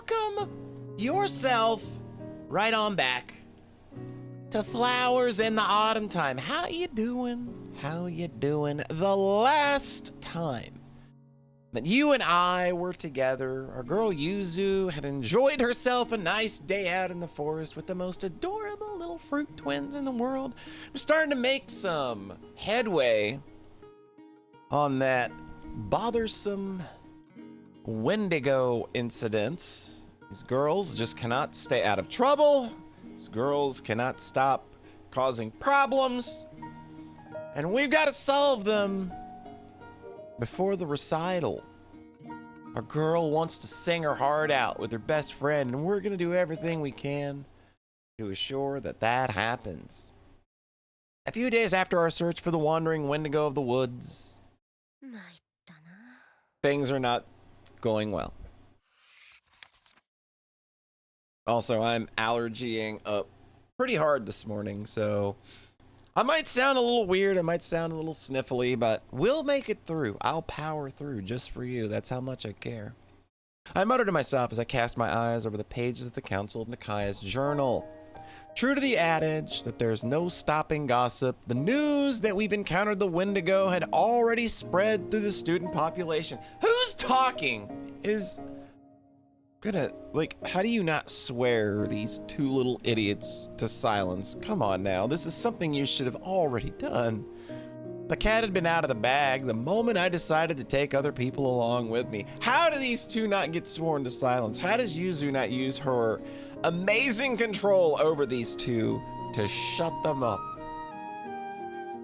welcome yourself right on back to Flowers in the Autumn Time. How you doing? How you doing? The last time that you and I were together, our girl Yuzu had enjoyed herself a nice day out in the forest with the most adorable little fruit twins in the world. We're starting to make some headway on that bothersome Wendigo incident. These girls just cannot stay out of trouble. These girls cannot stop causing problems. And we've got to solve them before the recital. Our girl wants to sing her heart out with her best friend, and we're going to do everything we can to assure that that happens. A few days after our search for the wandering Wendigo of the woods, things are not going well. Also, I'm allergying up pretty hard this morning, so I might sound a little weird, I might sound a little sniffly, but we'll make it through. I'll power through just for you. That's how much I care. I muttered to myself as I cast my eyes over the pages of the Council of Nikaya's journal. True to the adage that there's no stopping gossip, the news that we've encountered the Wendigo had already spread through the student population. Who's talking? How do you not swear these two little idiots to silence? Come on now, this is something you should have already done. The cat had been out of the bag the moment I decided to take other people along with me. How do these two not get sworn to silence? How does Yuzu not use her amazing control over these two to shut them up?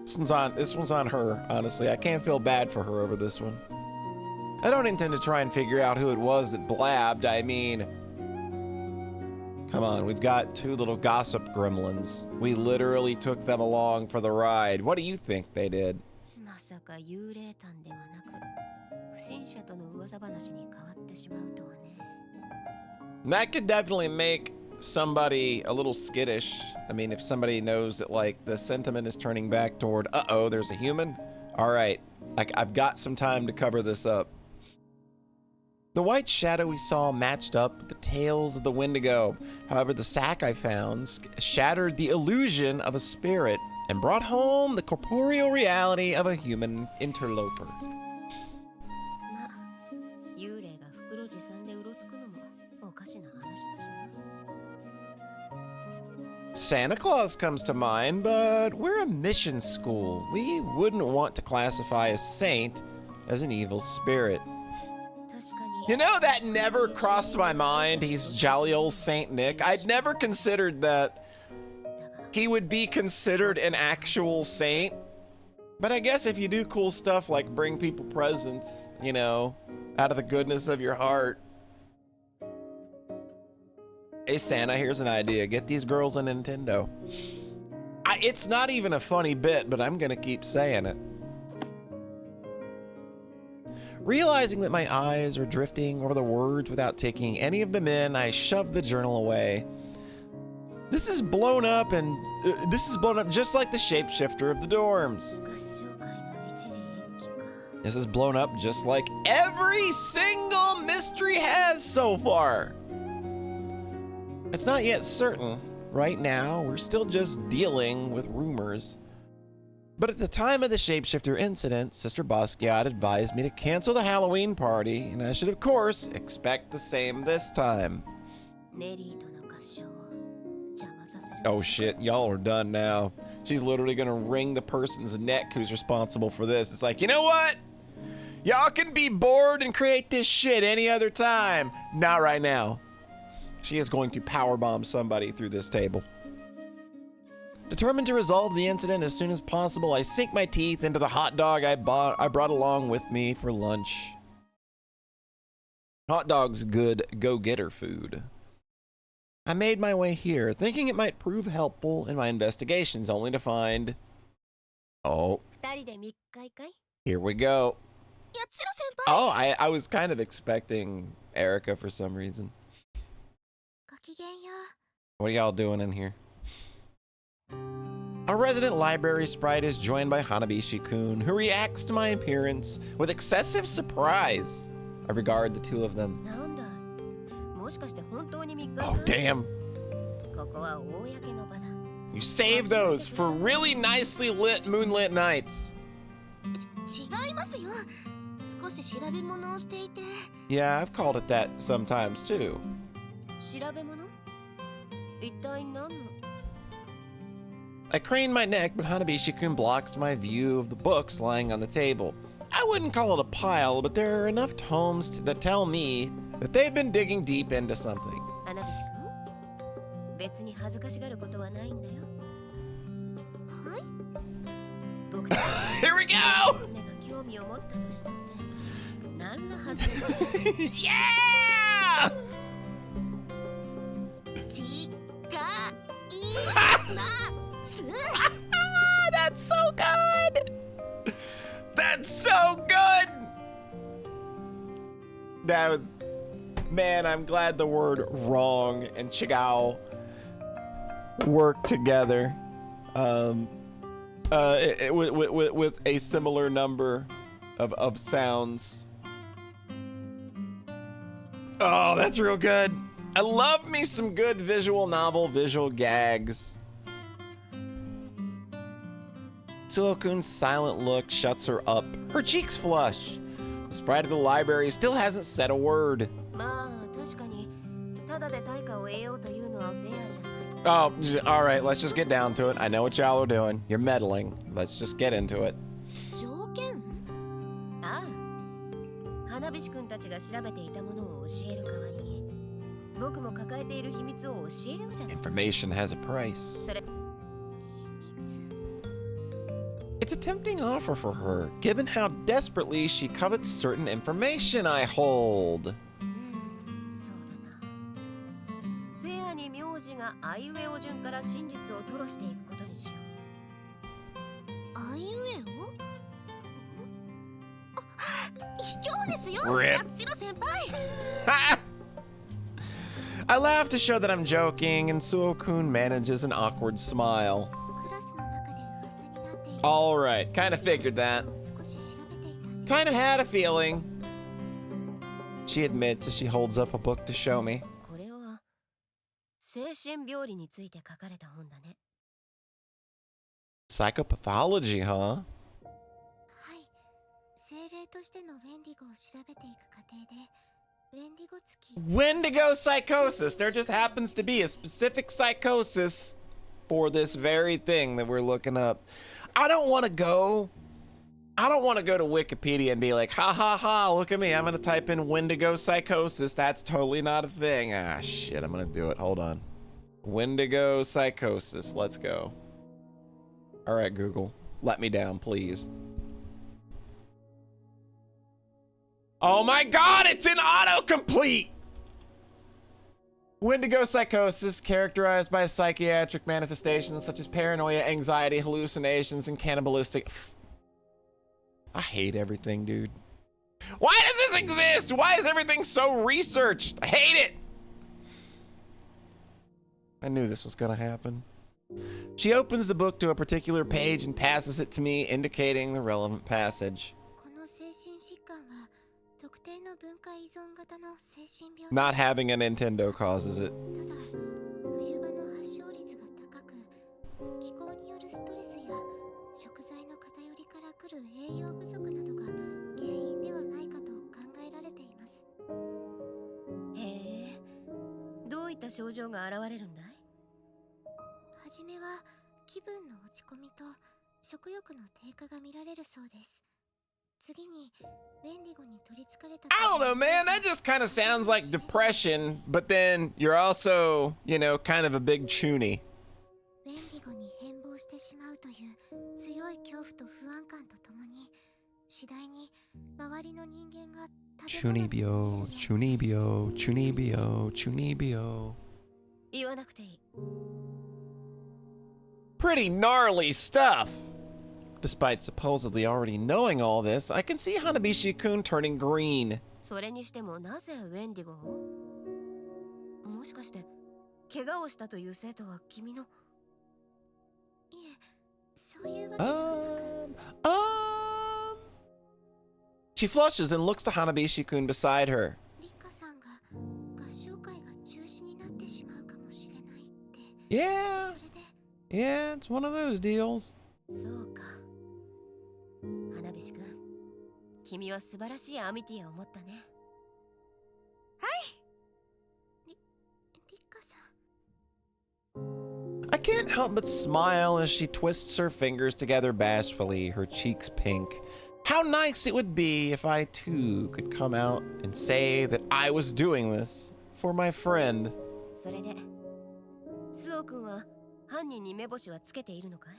This one's on her, honestly. I can't feel bad for her over this one. I don't intend to try and figure out who it was that blabbed. I mean, come on, we've got two little gossip gremlins. We literally took them along for the ride. What do you think they did? That could definitely make somebody a little skittish. I mean, if somebody knows that, like, the sentiment is turning back toward, uh-oh, there's a human? All right, I've got some time to cover this up. The white shadow we saw matched up with the tails of the Wendigo. However, the sack I found shattered the illusion of a spirit and brought home the corporeal reality of a human interloper. Santa Claus comes to mind, but we're a mission school. We wouldn't want to classify a saint as an evil spirit. You know, that never crossed my mind. He's jolly old Saint Nick. I'd never considered that he would be considered an actual saint. But I guess if you do cool stuff like bring people presents, you know, out of the goodness of your heart. Hey Santa, here's an idea. Get these girls a Nintendo. It's not even a funny bit, but I'm gonna keep saying it. Realizing that my eyes are drifting over the words without taking any of them in, I shoved the journal away. This is blown up just like the shapeshifter of the dorms. This is blown up just like every single mystery has so far. It's not yet certain. Right now, we're still just dealing with rumors. But at the time of the shapeshifter incident, Sister Basquiat advised me to cancel the Halloween party, and I should, of course, expect the same this time. Oh shit, y'all are done now. She's literally gonna wring the person's neck who's responsible for this. It's like, you know what? Y'all can be bored and create this shit any other time. Not right now. She is going to powerbomb somebody through this table. Determined to resolve the incident as soon as possible, I sink my teeth into the hot dog I brought along with me for lunch. Hot dog's good go-getter food. I made my way here, thinking it might prove helpful in my investigations, only to find... Oh. Here we go. Oh, I was kind of expecting Erica for some reason. What are y'all doing in here? Our resident library sprite is joined by Hanabishi-kun, who reacts to my appearance with excessive surprise. I regard the two of them. Oh, damn. You save those for really nicely lit moonlit nights. Yeah, I've called it that sometimes too. I crane my neck, but Hanabishi-kun blocks my view of the books lying on the table. I wouldn't call it a pile, but there are enough tomes that tell me that they've been digging deep into something. Here we go! Yeah! That's so good! That's so good! That was... Man, I'm glad the word wrong and chigao work together. With a similar number of sounds. Oh, that's real good. I love me some good visual novel, visual gags. Suo-kun's silent look shuts her up. Her cheeks flush. The sprite of the library still hasn't said a word. Oh, all right, let's just get down to it. I know what y'all are doing. You're meddling. Let's just get into it. Information has a price. It's a tempting offer for her, given how desperately she covets certain information I hold. Rip. I laugh to show that I'm joking, and Suo-kun manages an awkward smile. All right, kind of figured that. Kind of had a feeling. She admits as she holds up a book to show me. Psychopathology, huh? Wendigo psychosis. There just happens to be a specific psychosis for this very thing that we're looking up. I don't want to go to Wikipedia and be like, ha ha ha, look at me. I'm going to type in Wendigo psychosis. That's totally not a thing. Ah, shit, I'm going to do it. Hold on. Wendigo psychosis. Let's go. All right, Google. Let me down, please. Oh my God, it's in autocomplete! Wendigo psychosis, characterized by psychiatric manifestations such as paranoia, anxiety, hallucinations, and cannibalistic... I hate everything, dude. Why does this exist? Why is everything so researched? I hate it! I knew this was gonna happen. She opens the book to a particular page and passes it to me, indicating the relevant passage. Not having a Nintendo causes it. I don't know, man. That just kind of sounds like depression, but then you're also, you know, kind of a big chuny. Chunibyo, chunibyo, chunibyo, chunibyo. Pretty gnarly stuff. Despite supposedly already knowing all this, I can see Hanabishi-kun turning green. She flushes and looks to Hanabishi-kun beside her. Yeah. Yeah, it's one of those deals. そうか。花火師君、君は素晴らしいアミティアを持ったね。はい。リカさん。I can't help but smile as she twists her fingers together bashfully, her cheeks pink. How nice it would be if I too could come out and say that I was doing this for my friend. それで、スオ君は犯人に目星はつけているのかい?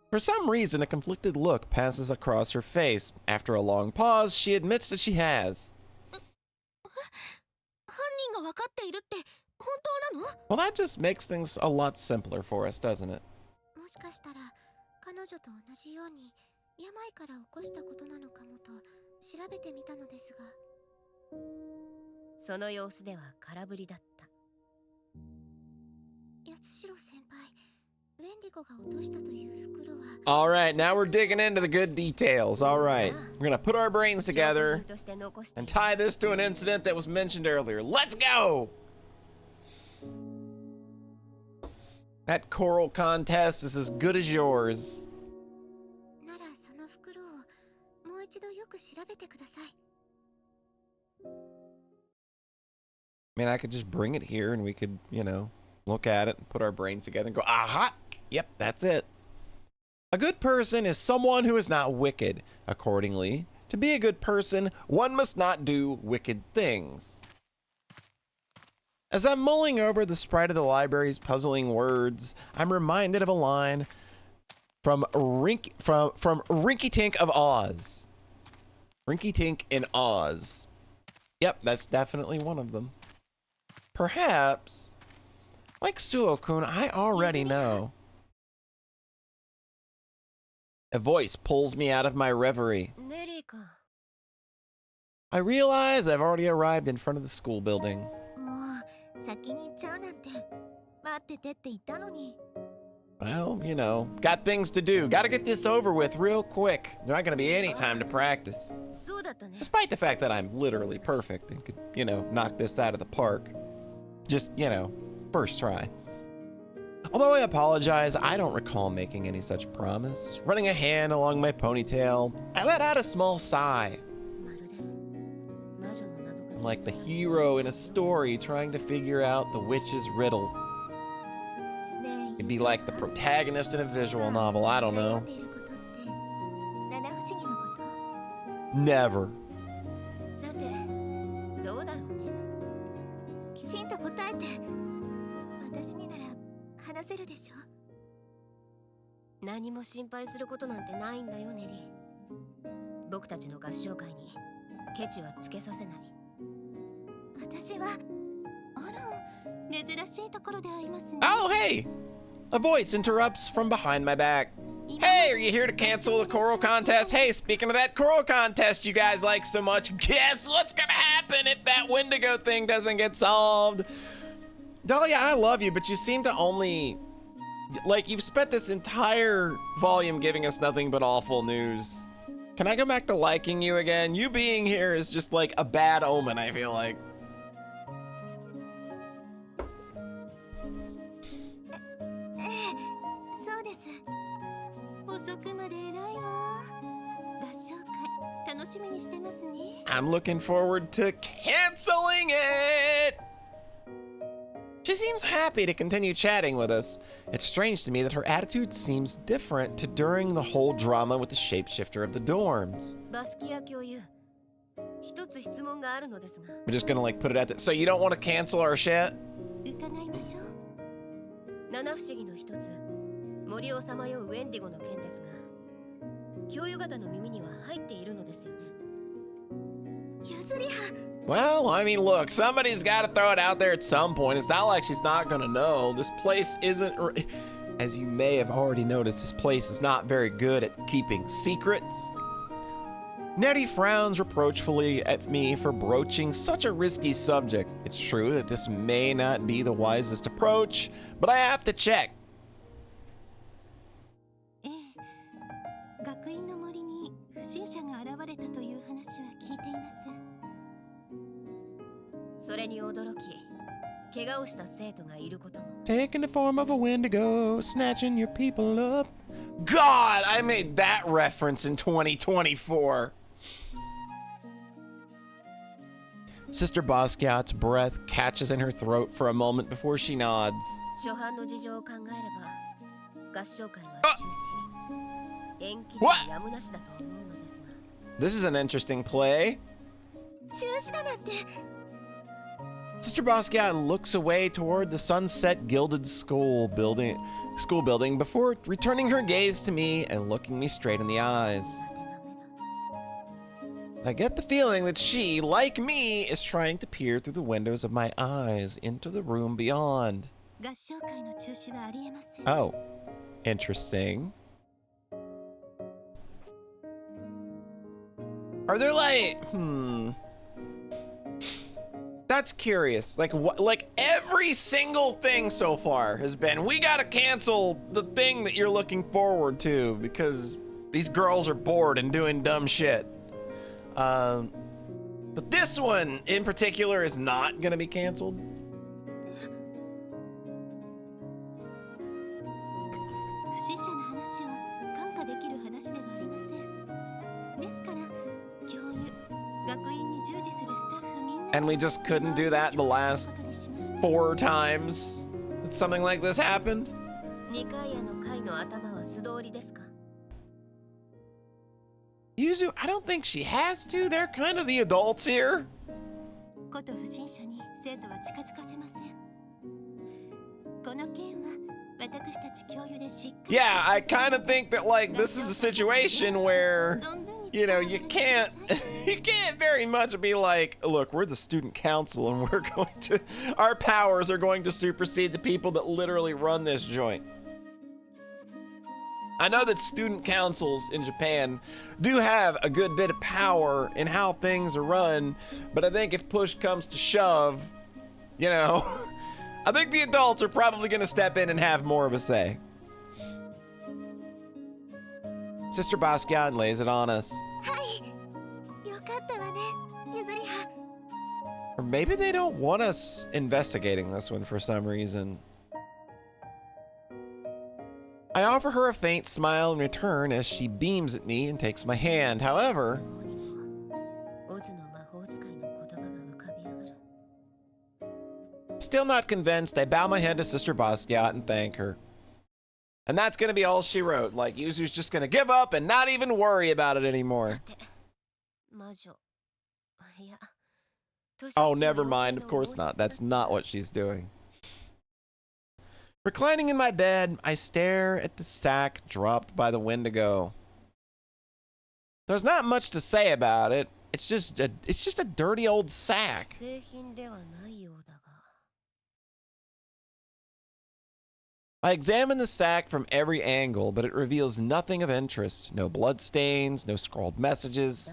For some reason, a conflicted look passes across her face. After a long pause, she admits that she has. 犯人が分かっているって本当なの? Well, that just makes things a lot simpler for us, doesn't it? もしかしたら彼女と同じように病から起こしたことなのかもと調べてみたのですが、その様子では空振りだった。八代先輩、ウェンディゴが落としたという袋は。All right, now we're digging into the good details. All right, we're gonna put our brains together and tie this to an incident that was mentioned earlier. Let's go! That choral contest is as good as yours. ならその袋をもう一度よく調べてください。I mean, I could just bring it here and we could, you know, look at it and put our brains together and go, aha! Yep, that's it. A good person is someone who is not wicked. Accordingly, to be a good person, one must not do wicked things. As I'm mulling over the sprite of the library's puzzling words, I'm reminded of a line from Rinky Tink of Oz. Rinky Tink in Oz. Yep, that's definitely one of them. Perhaps, like Suo-kun, I already know. A voice pulls me out of my reverie. I realize I've already arrived in front of the school building. Well, you know, got things to do. Gotta get this over with real quick. There's not gonna be any time to practice. Despite the fact that I'm literally perfect and could, you know, knock this out of the park. Just, you know, first try. Although I apologize, I don't recall making any such promise. Running a hand along my ponytail, I let out a small sigh. I'm like the hero in a story trying to figure out the witch's riddle. It'd be like the protagonist in a visual novel, I don't know. Never. Oh, hey! A voice interrupts from behind my back. Hey, are you here to cancel the choral contest? Hey, speaking of that choral contest you guys like so much, guess what's gonna happen if that Wendigo thing doesn't get solved? Dahlia, I love you, but you seem to only... Like, you've spent this entire volume giving us nothing but awful news. Can I go back to liking you again? You being here is just like a bad omen, I feel like. I'm looking forward to canceling it! She seems happy to continue chatting with us. It's strange to me that her attitude seems different to during the whole drama with the shapeshifter of the dorms. We're just gonna like put it out there. So you don't want to cancel our shit? Well, I mean, look, somebody's got to throw it out there at some point. It's not like she's not gonna know. This place isn't, as you may have already noticed, this place is not very good at keeping secrets. Nettie frowns reproachfully at me for broaching such a risky subject. It's true that this may not be the wisest approach, but I have to check. Taking the form of a Wendigo, snatching your people up. God, I made that reference in 2024. Sister Basquiat's breath catches in her throat for a moment before she nods. What? This is an interesting play. Sister Basquiat looks away toward the sunset gilded school building before returning her gaze to me and looking me straight in the eyes. I get the feeling that she, like me, is trying to peer through the windows of my eyes into the room beyond. Oh, interesting. Are there That's curious. Like what? Like every single thing so far has been, we gotta cancel the thing that you're looking forward to because these girls are bored and doing dumb shit. But this one in particular is not gonna be canceled. And we just couldn't do that the last 4 times that something like this happened? Yuzu, I don't think she has to. They're kind of the adults here. Yeah, I kind of think that like this is a situation where, you know, you can't very much be like, look, we're the student council and our powers are going to supersede the people that literally run this joint. I know that student councils in Japan do have a good bit of power in how things are run, but I think if push comes to shove, you know, I think the adults are probably going to step in and have more of a say. Sister Basquiat lays it on us. Or maybe they don't want us investigating this one for some reason. I offer her a faint smile in return as she beams at me and takes my hand. However, still not convinced, I bow my head to Sister Basquiat and thank her. And that's going to be all she wrote. Like, Yuzu's just going to give up and not even worry about it anymore. Oh, never mind. Of course not. That's not what she's doing. Reclining in my bed, I stare at the sack dropped by the Wendigo. There's not much to say about it. It's just a dirty old sack. I examine the sack from every angle, but it reveals nothing of interest. No bloodstains, no scrawled messages.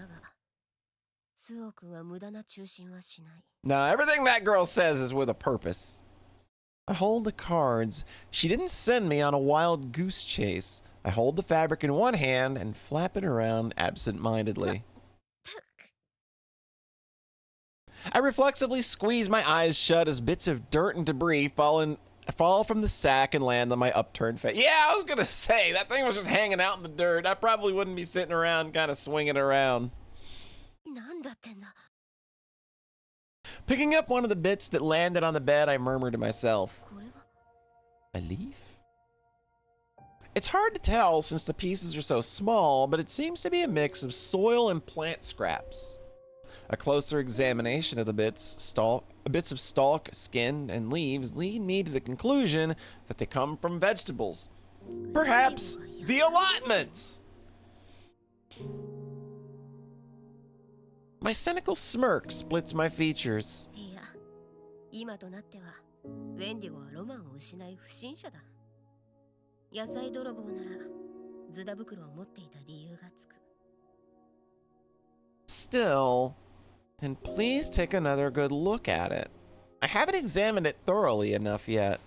No, everything that girl says is with a purpose. I hold the cards. She didn't send me on a wild goose chase. I hold the fabric in one hand and flap it around absent-mindedly. I reflexively squeeze my eyes shut as bits of dirt and debris fall from the sack and land on my upturned face. Yeah, I was gonna say, that thing was just hanging out in the dirt. I probably wouldn't be sitting around kind of swinging around. Picking up one of the bits that landed on the bed, I murmur to myself, a leaf? It's hard to tell since the pieces are so small, but it seems to be a mix of soil and plant scraps. A closer examination of the bits of stalk, skin, and leaves lead me to the conclusion that they come from vegetables. Perhaps the allotments! My cynical smirk splits my features. Still, then please take another good look at it. I haven't examined it thoroughly enough yet.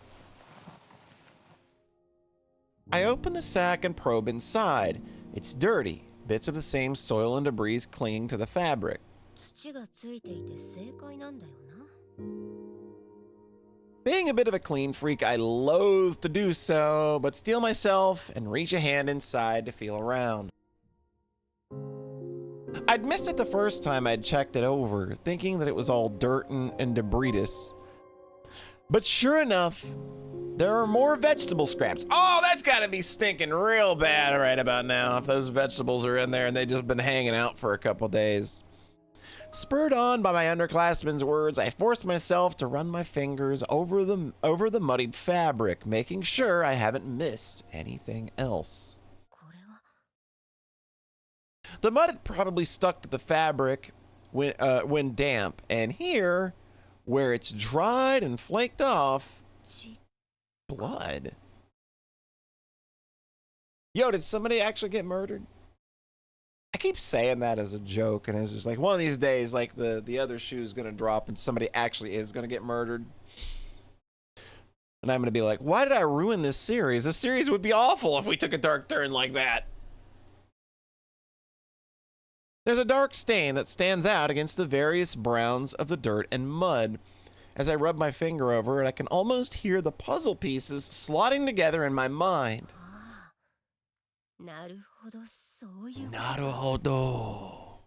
I open the sack and probe inside. It's dirty. Bits of the same soil and debris clinging to the fabric. Being a bit of a clean freak, I loathe to do so, but steel myself and reach a hand inside to feel around. I'd missed it the first time I'd checked it over, thinking that it was all dirt and debris. But sure enough, there are more vegetable scraps. Oh, that's gotta be stinking real bad right about now if those vegetables are in there and they've just been hanging out for a couple days. Spurred on by my underclassman's words, I forced myself to run my fingers over the muddied fabric, making sure I haven't missed anything else. これは The mud had probably stuck to the fabric when damp, and here, where it's dried and flaked off, 血 blood. Yo, did somebody actually get murdered? I keep saying that as a joke, and it's just like one of these days, like the other shoe's gonna drop and somebody actually is gonna get murdered. And I'm gonna be like, why did I ruin this series? This series would be awful if we took a dark turn like that. There's a dark stain that stands out against the various browns of the dirt and mud. As I rub my finger over it, I can almost hear the puzzle pieces slotting together in my mind. ああなるほどそういう Naruhodo.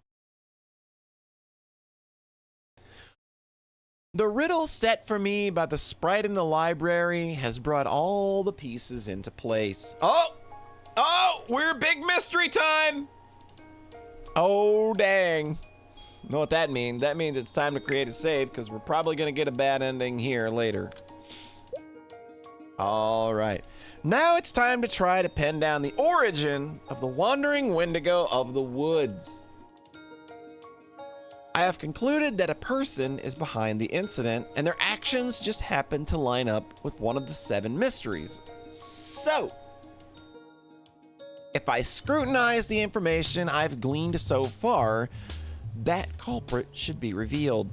The riddle set for me by the sprite in the library has brought all the pieces into place. Oh, we're big mystery time. Oh, dang. Know what that means? That means it's time to create a save because we're probably going to get a bad ending here later. All right. Now it's time to try to pin down the origin of the wandering Wendigo of the woods. I have concluded that a person is behind the incident and their actions just happen to line up with one of the 7 mysteries. So, if I scrutinize the information I've gleaned so far, that culprit should be revealed.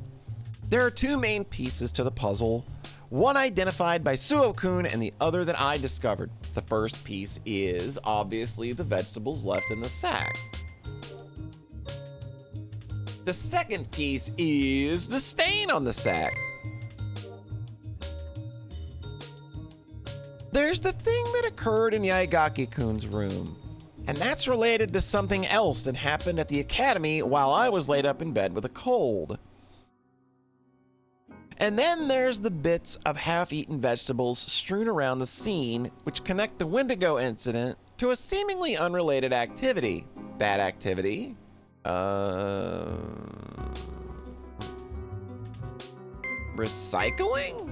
There are 2 main pieces to the puzzle, one identified by Suo-kun and the other that I discovered. The first piece is obviously the vegetables left in the sack. The second piece is the stain on the sack. There's the thing that occurred in Yaigaki-kun's room, and that's related to something else that happened at the academy while I was laid up in bed with a cold. And then there's the bits of half-eaten vegetables strewn around the scene, which connect the Wendigo incident to a seemingly unrelated activity. That activity? Recycling?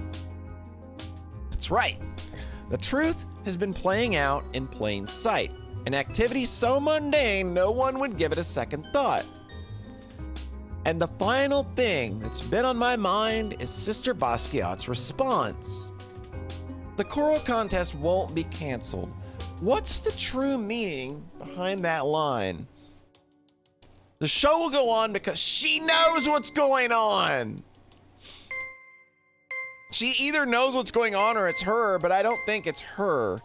That's right. The truth has been playing out in plain sight. An activity so mundane, no one would give it a second thought. And the final thing that's been on my mind is Sister Basquiat's response. The choral contest won't be canceled. What's the true meaning behind that line? The show will go on because she knows what's going on. She either knows what's going on or it's her, but I don't think it's her.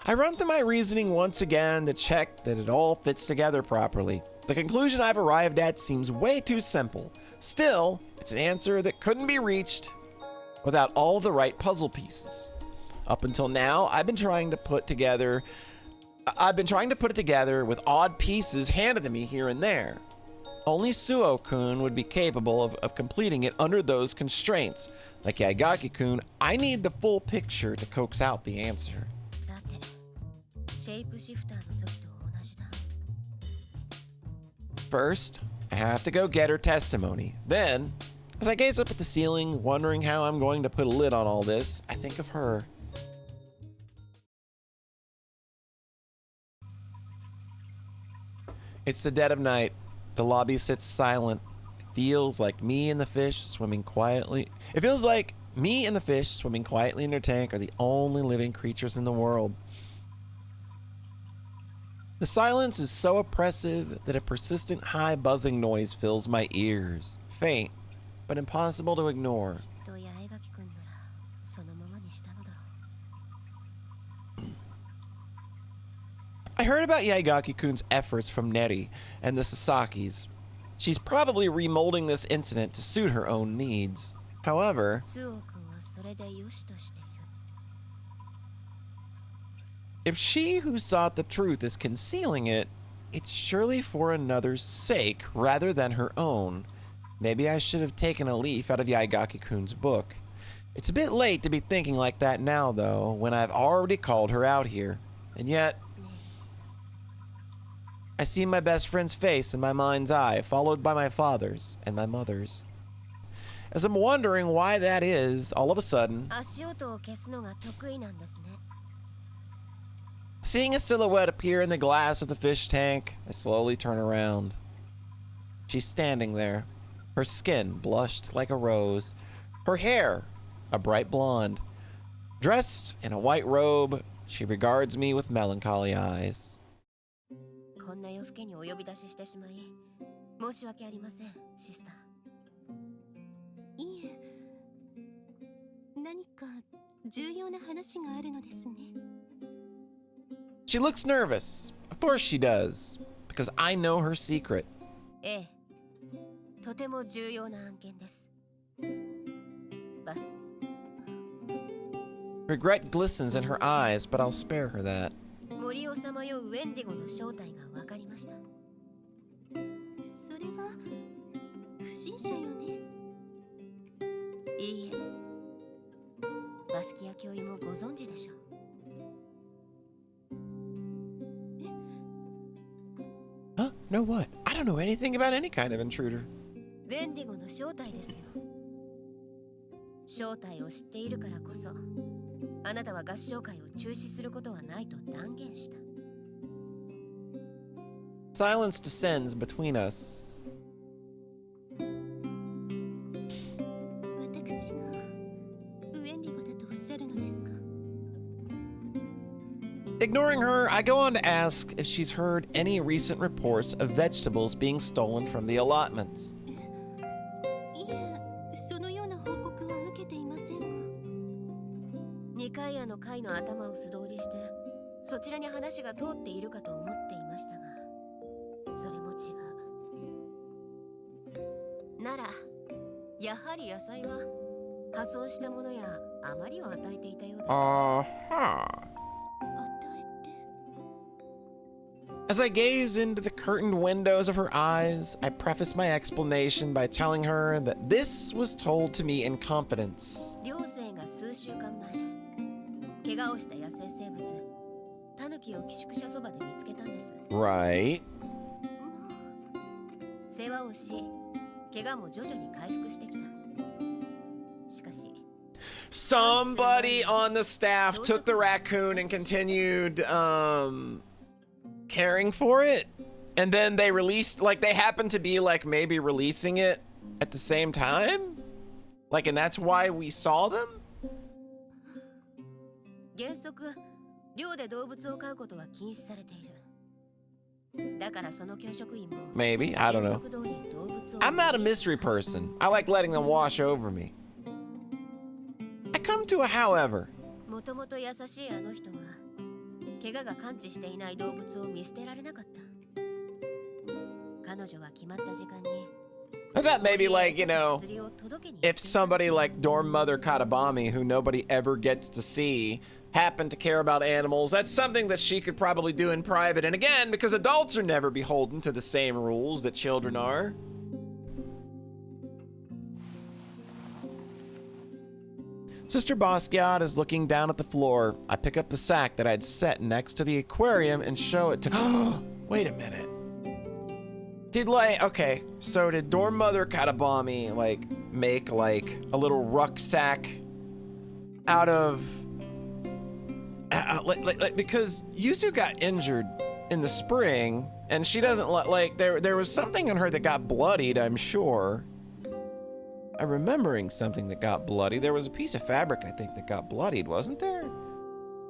I run through my reasoning once again to check that it all fits together properly. The conclusion I've arrived at seems way too simple. Still, it's an answer that couldn't be reached without all the right puzzle pieces. Up until now, I've been trying to put it together with odd pieces handed to me here and there. Only Suo-kun would be capable of completing it under those constraints. Like Yaigaki-kun, I need the full picture to coax out the answer. さてシェイプシフターの時と同じだ First, I have to go get her testimony. Then, as I gaze up at the ceiling, wondering how I'm going to put a lid on all this, I think of her. It's the dead of night. The lobby sits silent. It feels like me and the fish swimming quietly in their tank are the only living creatures in the world. The silence is so oppressive that a persistent high buzzing noise fills my ears. Faint, but impossible to ignore. きっと八重垣君ならそのままにしたのだろう I heard about Yaigaki-kun's efforts from Neri and the Sasakis. She's probably remolding this incident to suit her own needs. However, スオ君はそれで良しとしている。 if she who sought the truth is concealing it, it's surely for another's sake rather than her own. Maybe I should have taken a leaf out of Yaigaki-kun's book. It's a bit late to be thinking like that now, though, when I've already called her out here. And yet, I see my best friend's face in my mind's eye, followed by my father's and my mother's. As I'm wondering why that is, all of a sudden, 足音を消すのが得意なんですね。 seeing a silhouette appear in the glass of the fish tank, I slowly turn around. She's standing there, her skin blushed like a rose, her hair a bright blonde. Dressed in a white robe, she regards me with melancholy eyes. こんな夜更けにお呼び出ししてしまい、申し訳ありません、シスター。いえ、何か重要な話があるのですね。 She looks nervous. Of course she does, because I know her secret. ええ、とても重要な案件です。バス Regret glistens in her eyes, but I'll spare her that. 森をさまようウェンディゴの正体が分かりました。それは不審者よね。いいえ、バスキア教諭もご存知でしょう。 Huh? No what? I don't know anything about any kind of intruder. ウェンディゴの正体ですよ。正体を知っているからこそ、あなたは合唱会を中止することはないと断言した。 Silence descends between us. 私がウェンディゴだとおっしゃるのですか？ Ignoring her, I go on to ask if she's heard any recent reports of vegetables being stolen from the allotments. いえ、そのような報告は受けていませんが。二階屋の会の頭を素通りして、そちらに話が通っているかと思っていましたが、それも違う。なら、やはり野菜は破損したものや余りを与えていたようです。Uh-huh. As I gaze into the curtained windows of her eyes, I preface my explanation by telling her that this was told to me in confidence. 寮生が数週間前、怪我をした野生生物、タヌキを寄宿舎そばで見つけたんです。 Right. 世話をし、怪我も徐々に回復してきた。しかし、 Somebody on the staff took the raccoon and continued, caring for it. And then they released, like, they happened to be, like, maybe releasing it at the same time? Like, and that's why we saw them? 原則、寮で動物を飼うことは禁止されている。だからその教職員も Maybe, I don't know. I'm not a mystery person. I like letting them wash over me. I come to a however. もともと優しいあの人は、怪我が完治していない動物を見捨てられなかった。彼女は決まった時間に I thought maybe, like, you know, if somebody like Dorm Mother Katabami, who nobody ever gets to see, happened to care about animals, that's something that she could probably do in private. And again, because adults are never beholden to the same rules that children are. Sister Basquiat is looking down at the floor. I pick up the sack that I'd set next to the aquarium and show it to... Wait a minute. Did, like, okay, so did Dorm Mother Katabami, like, make, like, a little rucksack out of... because Yuzu got injured in the spring, and she doesn't, like, there was something on her that got bloodied, I'm sure. I'm remembering something that got bloody. There was a piece of fabric, I think, that got bloodied, wasn't there?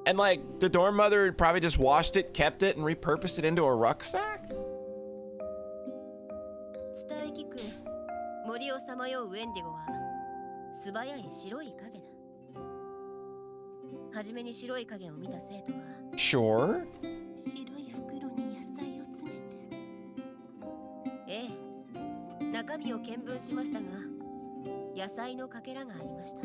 And, like, the Dorm Mother probably just washed it, kept it, and repurposed it into a rucksack? 伝え聞く森をさまようウェンディゴは素早い白い影だ。はじめに白い影を見た生徒は Sure. 白い袋に野菜を詰めて、ええ、中身を見聞しましたが、野菜のかけらがありました。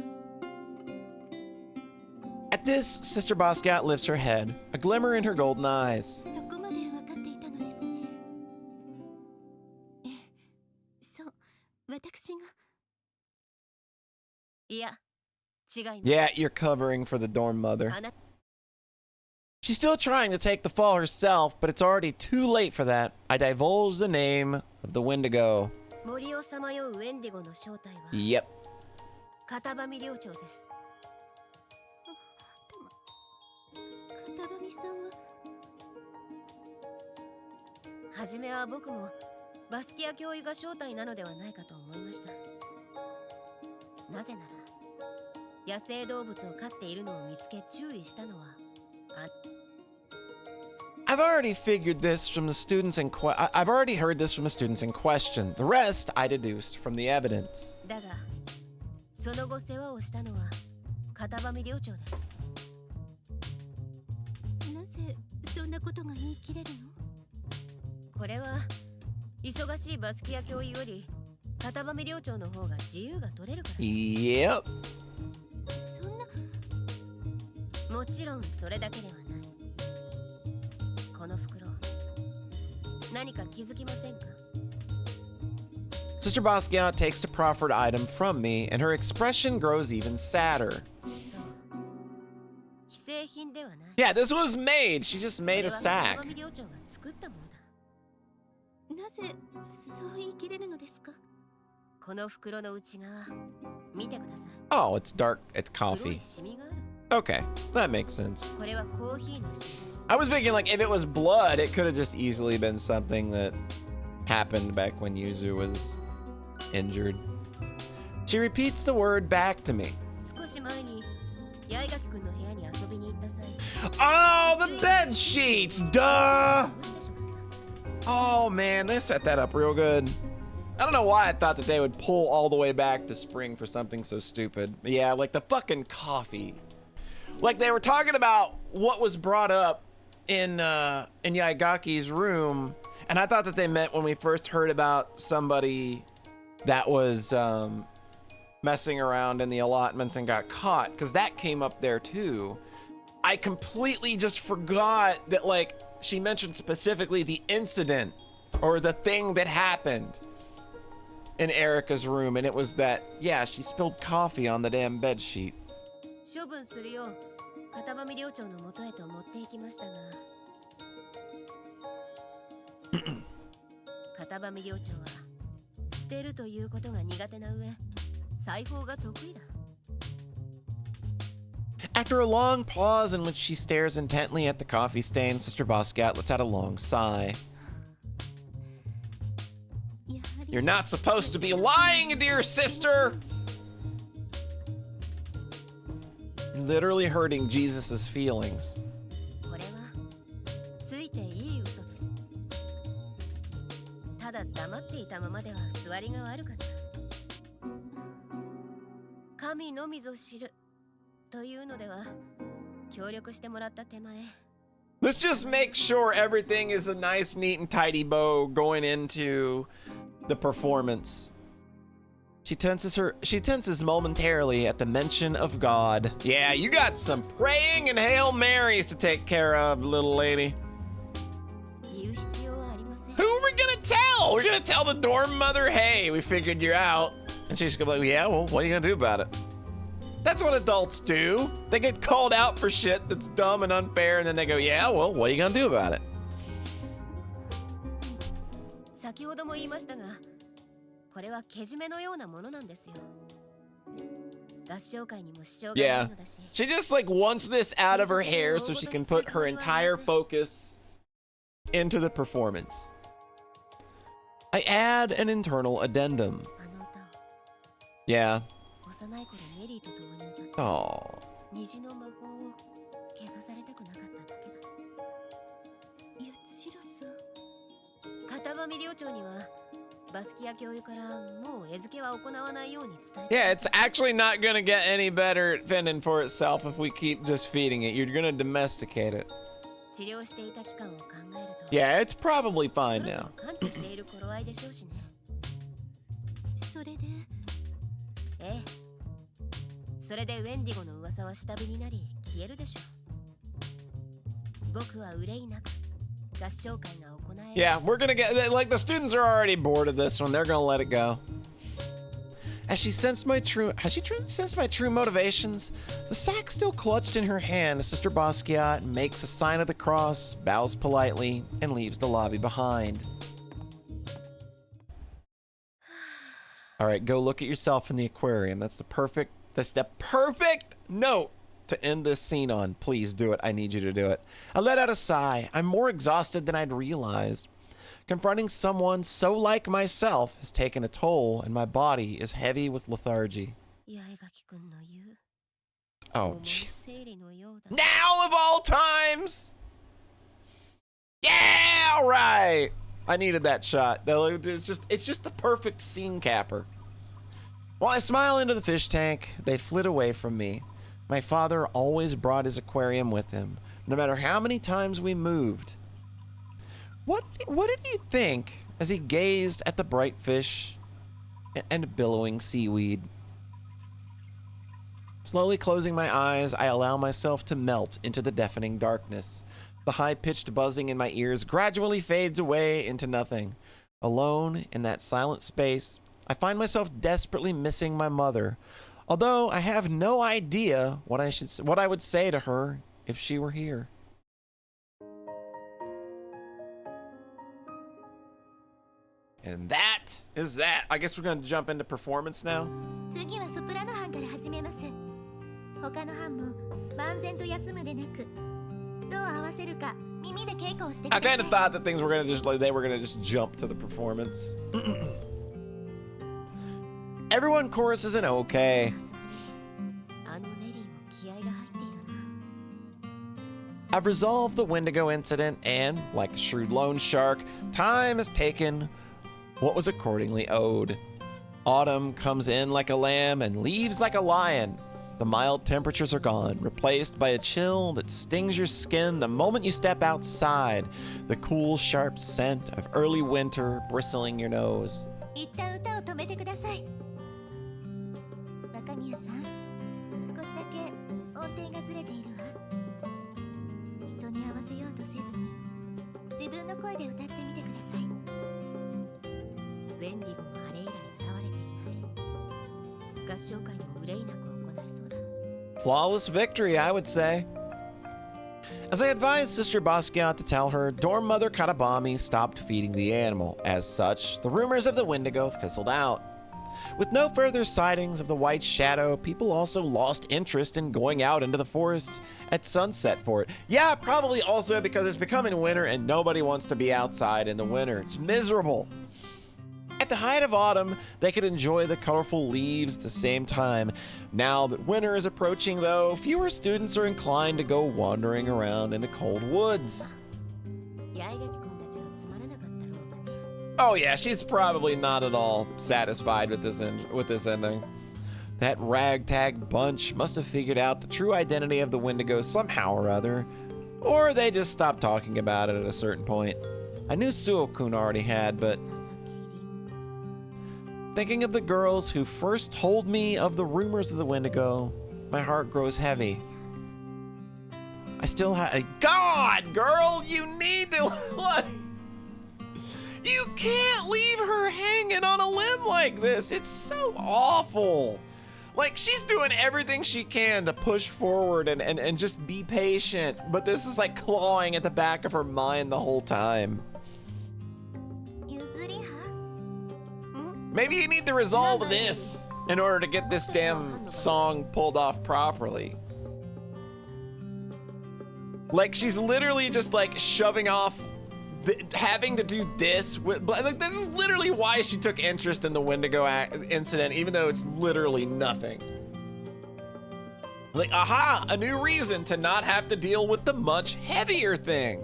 At this, Sister Basquiat lifts her head, a glimmer in her golden eyes. そこまで分かっていたのですね。ええ、そう、私が。いや、違います。Yeah, you're covering for the dorm mother. She's still trying to take the fall herself, but it's already too late for that. I divulge the name of the Wendigo. 森をさまようウェンディゴの正体は Yep. 片場寮長です。片場さんは初めは僕もバスキア教諭が正体なのではないかと思いました。なぜなら野生動物を飼っているのを見つけ注意したのはI've already figured this from the students in I've already heard this from the students in question. The rest I deduced from the evidence. だがその後世話をしたのは片場寮長です。なぜそんなことが言い切れるの？これは忙しいバスキア教諭より片場寮長の方が自由が取れるからです。Yep. そんな。もちろんそれだけではない。この袋何か気づきませんか？ Sister Basquiat takes the proffered item from me, and her expression grows even sadder. 既製品ではない。Yeah, this was made. She just made a sack. 片場寮長が作ったものだ。なぜそう言い切れるのですか？この袋の内側見てください。 Oh, it's dark. It's 黒 coffee. いシミがある。 Okay, that makes sense. これはコーヒーのシミです。 I was thinking, like, if it was blood, it could have just easily been something that happened back when Yuzu was injured. She repeats the word back to me. 少し前に八重垣くんの部屋に遊びに行った際、 Oh, the bed sheets! Duh! 落ちてしまった。 Oh, man, they set that up real good. I don't know why I thought that they would pull all the way back to spring for something so stupid. But yeah, like the fucking coffee. Like they were talking about what was brought up in Yaigaki's room, and I thought that they meant when we first heard about somebody that was messing around in the allotments and got caught, because that came up there too. I completely just forgot that, like, she mentioned specifically the incident or the thing that happened in Erica's room, and it was that, yeah, she spilled coffee on the damn bed sheet. 処分するよう片場寮長の元へと持って行きましたが、片場寮長は捨てるということが苦手な上、裁縫が得意だ。 After a long pause in which she stares intently at the coffee stain, Sister Basquiat lets out a long sigh. You're not supposed to be lying, dear sister! Literally hurting Jesus's feelings. これはついていい嘘です。ただ黙っていたままでは座りが悪かった。神のみぞ知るというのでは協力してもらった手前。 Let's just make sure everything is a nice, neat, and tidy bow going into the performance. She tenses momentarily at the mention of God. Yeah, you got some praying and Hail Marys to take care of, little lady. 言う必要はありません。 Who are we gonna tell? We're gonna tell the dorm mother, hey, we figured you're out. And she's gonna be like, yeah, well, what are you gonna do about it? That's what adults do. They get called out for shit that's dumb and unfair, and then they go, yeah, well, what are you gonna do about it? 先ほども言いましたが、これはけじめのようなものなんですよ。合唱会にも支障がない Yeah. のだし。 She just like wants this out of her hair so she can put her entire focus into the performance. I add an internal addendum. あの歌を Yeah. 幼い頃メリーと共に歌った Oh. 虹の魔法を汚されたくなかっただけだ。八代さん。片場寮長にはバスキア教諭からもう餌付けは行わないように伝えて。 Yeah, it's actually not gonna get any better fending for itself if we keep just feeding it. You're gonna domesticate it. 治療していた期間を考えると。 Yeah, it's probably そろ fine そろ now. 完治している頃合いでしょうしね。ええ。それでウェンディゴの噂は下火になり消えるでしょう。僕は憂いなく合唱会が行える。Yeah, we're gonna get, like, the students are already bored of this one. They're gonna let it go. Has she sensed my true motivations? The sack still clutched in her hand, Sister Basquiat makes a sign of the cross, bows politely, and leaves the lobby behind. All right, go look at yourself in the aquarium. That's the perfect note to end this scene on. Please do it. I need you to do it. I let out a sigh. I'm more exhausted than I'd realized. Confronting someone so like myself has taken a toll, and my body is heavy with lethargy. Oh, jeez. Now of all times! Yeah, all right. I needed that shot. It's just the perfect scene capper. While I smile into the fish tank, they flit away from me. My father always brought his aquarium with him, no matter how many times we moved. What did he think as he gazed at the bright fish and billowing seaweed? Slowly closing my eyes, I allow myself to melt into the deafening darkness. The high-pitched buzzing in my ears gradually fades away into nothing. Alone in that silent space, I find myself desperately missing my mother, although I have no idea what I would say to her if she were here. And that is that. I guess we're going to jump into performance now. I kind of thought that things were going to they were going to just jump to the performance. Everyone choruses an okay. I've resolved the Wendigo incident and, like a shrewd loan shark, time has taken what was accordingly owed. Autumn comes in like a lamb and leaves like a lion. The mild temperatures are gone, replaced by a chill that stings your skin the moment you step outside, the cool, sharp scent of early winter bristling your nose. Flawless victory, I would say. As I advised Sister Basquiat to tell her, dorm mother Katabami stopped feeding the animal. As such, the rumors of the Wendigo fizzled out. With no further sightings of the white shadow, people also lost interest in going out into the forest at sunset for it. Yeah, probably also because it's becoming winter and nobody wants to be outside in the winter. It's miserable. At the height of autumn, they could enjoy the colorful leaves at the same time. Now that winter is approaching, though, fewer students are inclined to go wandering around in the cold woods. Oh yeah, she's probably not at all satisfied with this ending. That ragtag bunch must have figured out the true identity of the Wendigo somehow or other, or they just stopped talking about it at a certain point. I knew Suo-kun already had, but thinking of the girls who first told me of the rumors of the Wendigo, my heart grows heavy. I still have... God, girl, you need to... You can't leave her hanging on a limb like this. It's so awful. Like, she's doing everything she can to push forward and just be patient. But this is like clawing at the back of her mind the whole time. Maybe you need to resolve this in order to get this damn song pulled off properly. Like, she's literally just like shoving off having to do this like, this is literally why she took interest in the Wendigo incident, even though it's literally nothing. Like, aha, a new reason to not have to deal with the much heavier thing.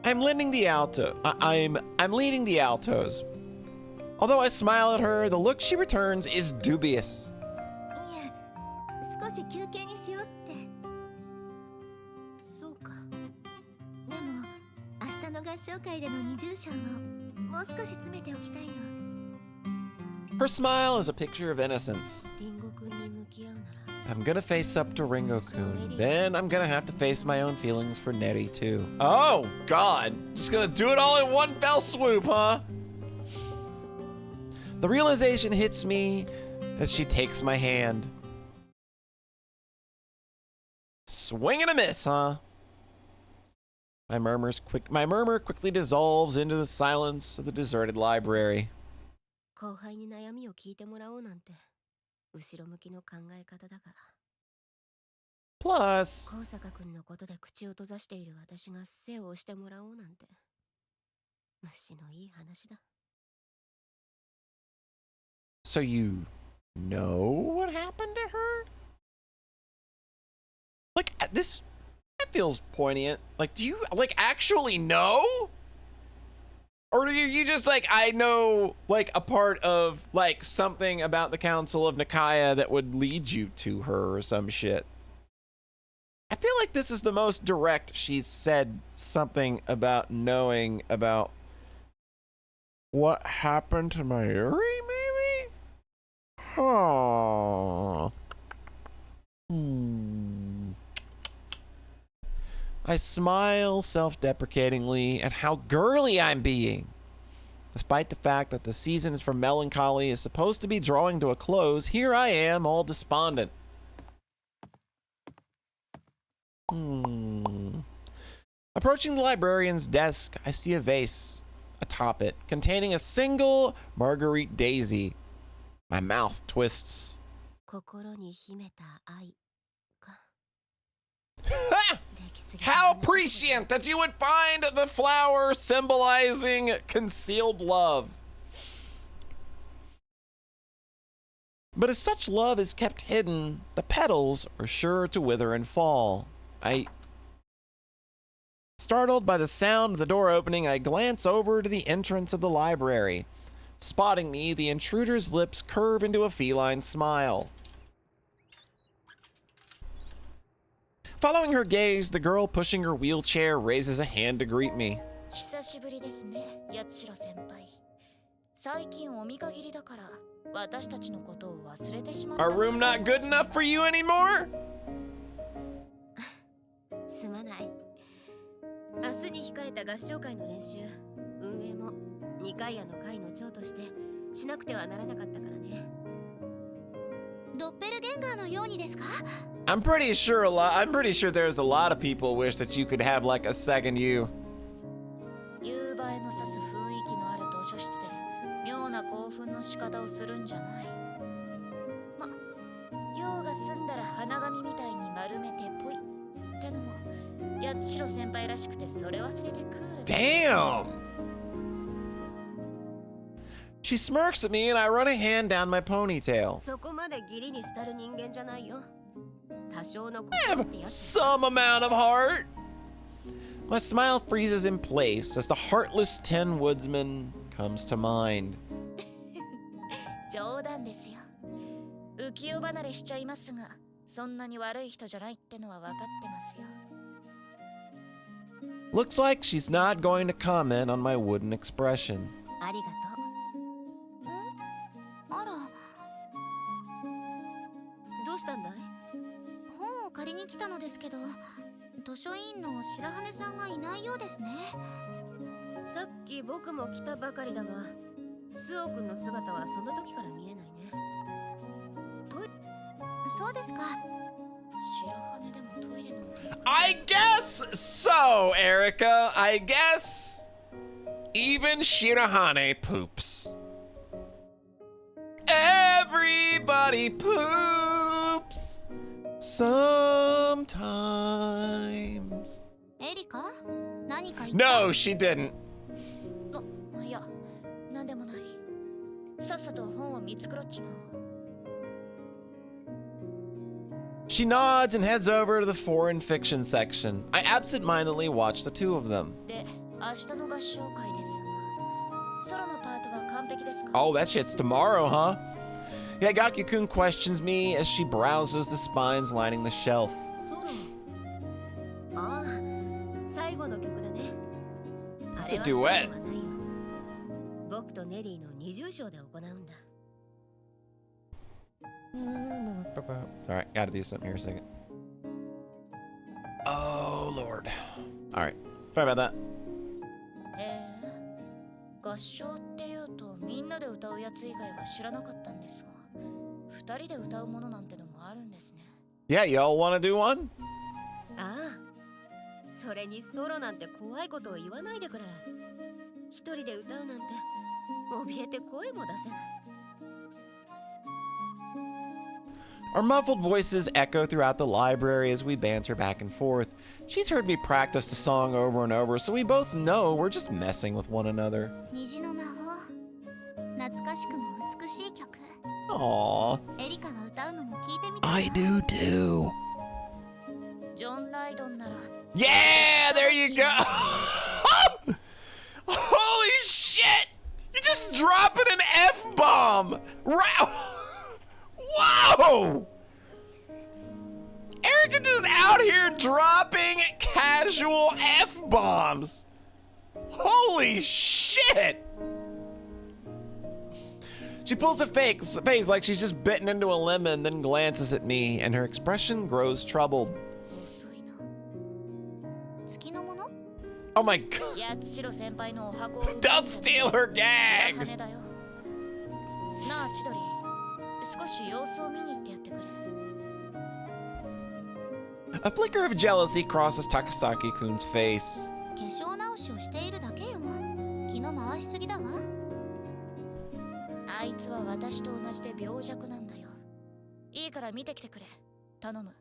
I'm leading the altos. Although I smile at her, the look she returns is dubious. Her smile is a picture of innocence. リンゴくんに向き合うなら I'm gonna face up to Ringo-kun. Then I'm gonna have to face my own feelings for Neri too. Oh, God. Just gonna do it all in one fell swoop, huh? The realization hits me as she takes my hand. Swing and a miss, huh? My murmur quickly dissolves into the silence of the deserted library. 後輩に悩みを聞いてもらおうなんて後ろ向きの考え方だが Plus, 高坂くんのことで口を閉ざしている私が背を押してもらおうなんて虫のいい話だ so you know what happened to her? Like, this, that feels poignant. Like, do you, like, actually know? Or do you just, like, I know, like, a part of, like, something about the Council of Nikaya that would lead you to her or some shit? I feel like this is the most direct she's said something about knowing about what happened to Mayuri, maybe? Huh. I smile self-deprecatingly at how girly I'm being. Despite the fact that the seasons for melancholy is supposed to be drawing to a close, here I am, all despondent. Approaching the librarian's desk, I see a vase atop it, containing a single Marguerite daisy. My mouth twists. 心に秘めた愛か How prescient that you would find the flower symbolizing concealed love. But if such love is kept hidden, the petals are sure to wither and fall. Startled by the sound of the door opening, I glance over to the entrance of the library. Spotting me, the intruder's lips curve into a feline smile. Following her gaze, the girl pushing her wheelchair raises a hand to greet me. 久しぶりですね、八代先輩。最近お見限りだから私たちのことを忘れてしまった。 Our room not good enough for you anymore? すまない。明日に控えた合唱会の練習、運営も二階屋の会の長としてしなくてはならなかったからね。ドッペルゲンガーのようにですか? I'm pretty sure there's a lot of people wish that you could have like a second you. 夕映えの指す雰囲気のある図書室で妙な興奮の仕方をするんじゃない。ま、用が済んだら花紙みたいに丸めてぽいってのも八代先輩らしくてそれ忘れてクール。Damn! She smirks at me and I run a hand down my ponytail. そこまで義理に廃る人間じゃないよ。多少の I have some amount of heart. My smile freezes in place as the heartless Tin Woodsman comes to mind. 冗談ですよ。浮世離れしちゃいますが、そんなに悪い人じゃないってのは分かってますよ。Looks like she's not going to comment on my wooden expression. ありがとう。あら。どうしたんだい？本を借りに来たのですけど、図書委員の白羽さんがいないようですね。さっき僕も来たばかりだが、スオ君の姿はその時から見えないね。そうですか。白羽でもトイレの。I guess so, Erica. I guess even Shirahane poops. Everybody poops sometimes. エリカ？何か言った？ No, she didn't. いや、なんでもない。さっさと本を見繕っちまおう。She nods and heads over to the foreign fiction section. I absentmindedly watch the two of them. で、明日の合唱会ですが、ソロのパートは完璧ですか? Oh, that shit's tomorrow, huh? Yagaki-kun questions me as she browses the spines lining the shelf. ソロ。ああ、最後の曲だね。It's a duet. 僕とネリーの二重唱で行うんだ。Alright, gotta do something here a second. Oh, Lord. Alright. Sorry about that. 合唱っていうとみんなで歌うやつ以外は知らなかったんですが、二人で歌うものなんてのもあるんですね。Yeah, y'all wanna do one? ああ、それにソロなんて怖いことを言わないでくれ。一人で歌うなんて怯えて声も出せない。Our muffled voices echo throughout the library as we banter back and forth. She's heard me practice the song over and over, so we both know we're just messing with one another. 虹の魔法、懐かしくも美しい曲。 Aww. エリカが歌うのも聞いてみて。 I do too. ジョン・ライドンなら。 Yeah, there you go. Holy shit! You just dropping an F-bomb! Whoa! Erica is out here dropping casual F-bombs. Holy shit! She pulls a face like she's just bitten into a lemon, then glances at me, and her expression grows troubled. 遅いな。月のもの？ Oh my god. 八代先輩のお箱を。 Don't steal her gags! 羽だよ。なあ、千鳥。少し様子を見に行ってやってくれ。 A flicker of jealousy crosses Takasaki-kun's face. 化粧直しをしているだけよ。気の回しすぎだわ。あいつは私と同じで病弱なんだよ。いいから見てきてくれ。頼む。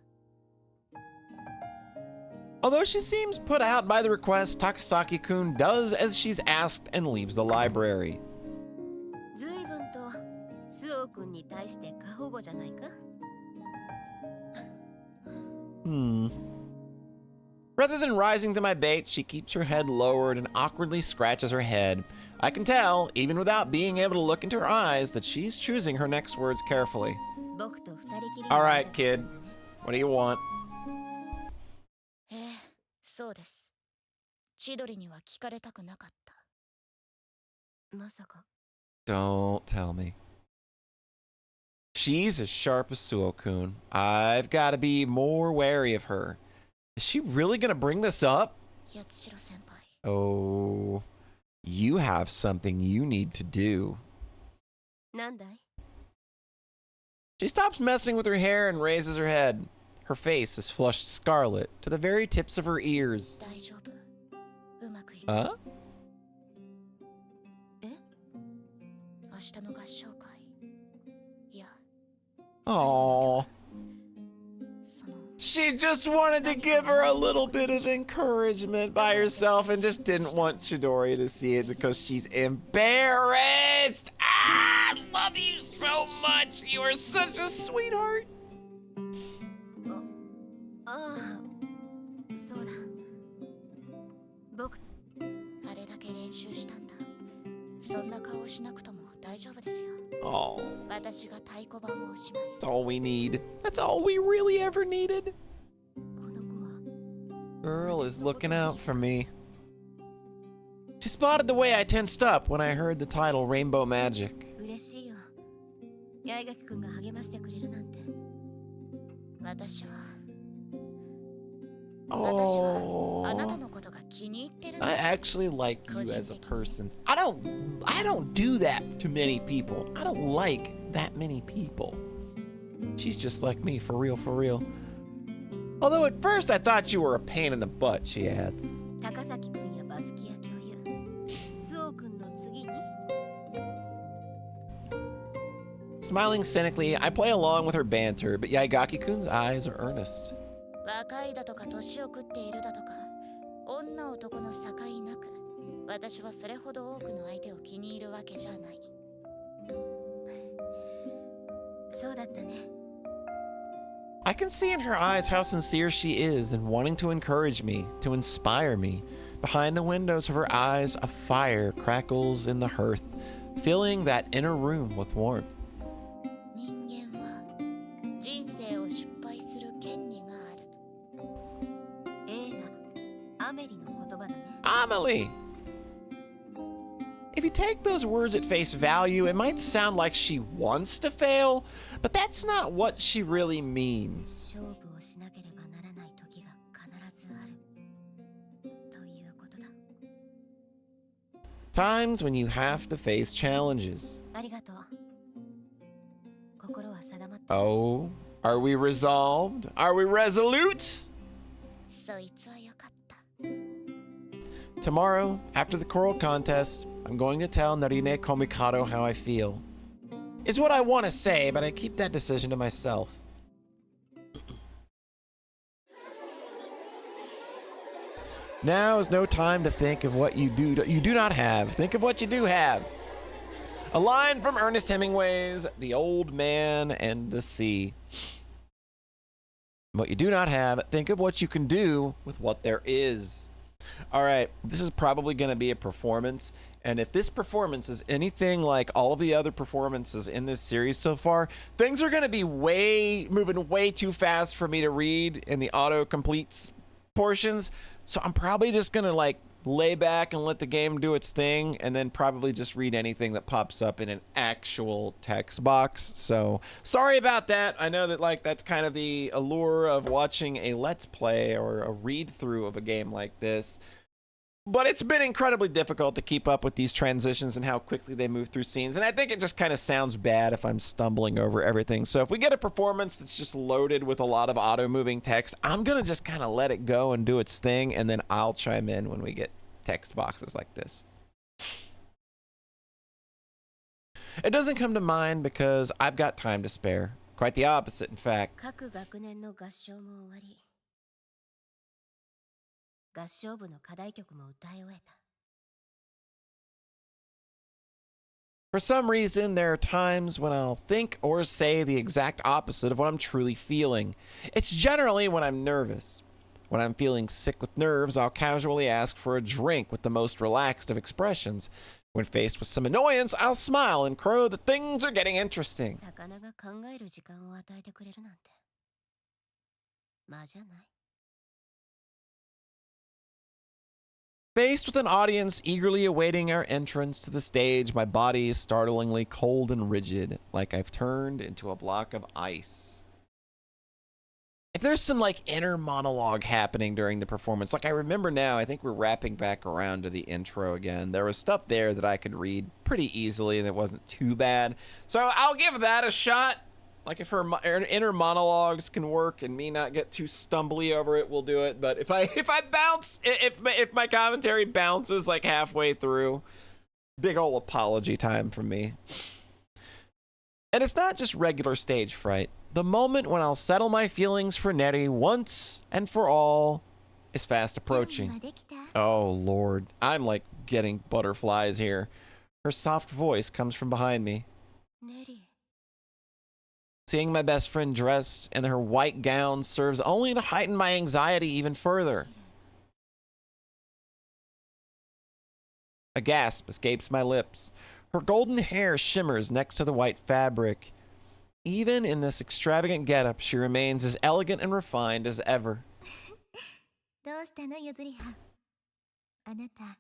Although she seems put out by the request, Takasaki-kun does as she's asked and leaves the library. ずいぶんとスオ君に対して過保護じゃないか。 Rather than rising to my bait, she keeps her head lowered and awkwardly scratches her head. I can tell, even without being able to look into her eyes, that she's choosing her next words carefully. 僕と二人きり。 All right, kid. What do you want? そうです。千鳥には聞かれたくなかった。まさか。 Don't tell me. She's as sharp as Suo-kun. I've got to be more wary of her. Is she really gonna bring this up? 八代先輩。 Oh, you have something you need to do. なんだい？ She stops messing with her hair and raises her head. Her face is flushed scarlet to the very tips of her ears. 大丈夫。うまくいく。 Huh? え？明日の合唱会。いや。 Aww. その。 She just wanted to give her a little bit of encouragement by herself and just didn't want Chidori to see it because she's embarrassed. Ah, I love you so much. You are such a sweetheart. ああ、そうだ。僕、あれだけ練習したんだ。そんな顔しなくとも大丈夫ですよ。 Oh, 私が太鼓判を押します。 that's all we need. That's all we really ever needed. この子は。 Girl is looking out for me. She spotted the way I tensed up when I heard the title Rainbow Magic. 嬉しいよ。八重垣君が励ましてくれるなんて。私は。 Oh, あなたのことが気に入ってるんだ。 I actually like you as a person. I don't do that to many people. I don't like that many people. She's just like me, for real, for real. Although at first I thought you were a pain in the butt, she adds. 高崎君やバスキア教諭。スオ君の次に。 Smiling cynically, I play along with her banter, but Yaigaki-kun's eyes are earnest. 若いだとか年を食っているだとか女男の境なく私はそれほど多くの相手を気に入るわけじゃない。そうだったね。 I can see in her eyes how sincere she is in wanting to encourage me, to inspire me. Behind the windows of her eyes, a fire crackles in the hearth, filling that inner room with warmth. 人間は人生を失敗する権利がある。映画アメリの言葉だね。 Amelie! If you take those words at face value, it might sound like she wants to fail, but that's not what she really means. 勝負をしなければならない時が必ずあるということだ。 Times when you have to face challenges. ありがとう。心は定まった。 Oh, are we resolved? Are we resolute? そいつはよかった。 Tomorrow, after the choral contest, I'm going to tell Narine Komikado how I feel. It's what I want to say, but I keep that decision to myself. Now is no time to think of what you do not have. Think of what you do have. A line from Ernest Hemingway's The Old Man and the Sea. What you do not have, think of what you can do with what there is. All right, this is probably going to be a performance. And if this performance is anything like all of the other performances in this series so far, things are going to be moving way too fast for me to read in the auto-complete portions. So I'm probably just going to like lay back and let the game do its thing, and then probably just read anything that pops up in an actual text box. So sorry about that. I know that like that's kind of the allure of watching a let's play or a read through of a game like this. But it's been incredibly difficult to keep up with these transitions and how quickly they move through scenes. And I think it just kind of sounds bad if I'm stumbling over everything. So if we get a performance that's just loaded with a lot of auto-moving text, I'm going to just kind of let it go and do its thing. And then I'll chime in when we get text boxes like this. It doesn't come to mind because I've got time to spare. Quite the opposite, in fact. 各学年の合唱も終わり、合唱部の課題曲も歌い終えた。 For some reason, there are times when I'll think or say the exact opposite of what I'm truly feeling. It's generally when I'm nervous. When I'm feeling sick with nerves, I'll casually ask for a drink with the most relaxed of expressions. When faced with some annoyance, I'll smile and crow that things are getting interesting. 魚が考える時間を与えてくれるなんて。まあじゃない。 Faced with an audience eagerly awaiting our entrance to the stage, my body is startlingly cold and rigid, like I've turned into a block of ice. If there's some like inner monologue happening during the performance, like I remember now, I think we're wrapping back around to the intro again. There was stuff there that I could read pretty easily and it wasn't too bad. So I'll give that a shot. Like if her inner monologues can work and me not get too stumbly over it, we'll do it. But if I bounce, if my commentary bounces like halfway through, big ol' apology time from me. And it's not just regular stage fright. The moment when I'll settle my feelings for Neri once and for all is fast approaching. Oh Lord, I'm like getting butterflies here. Her soft voice comes from behind me. ネリー。 Seeing my best friend dressed in her white gown serves only to heighten my anxiety even further. A gasp escapes my lips. Her golden hair shimmers next to the white fabric. Even in this extravagant getup, she remains as elegant and refined as ever. どうしたのゆずりは。あなた、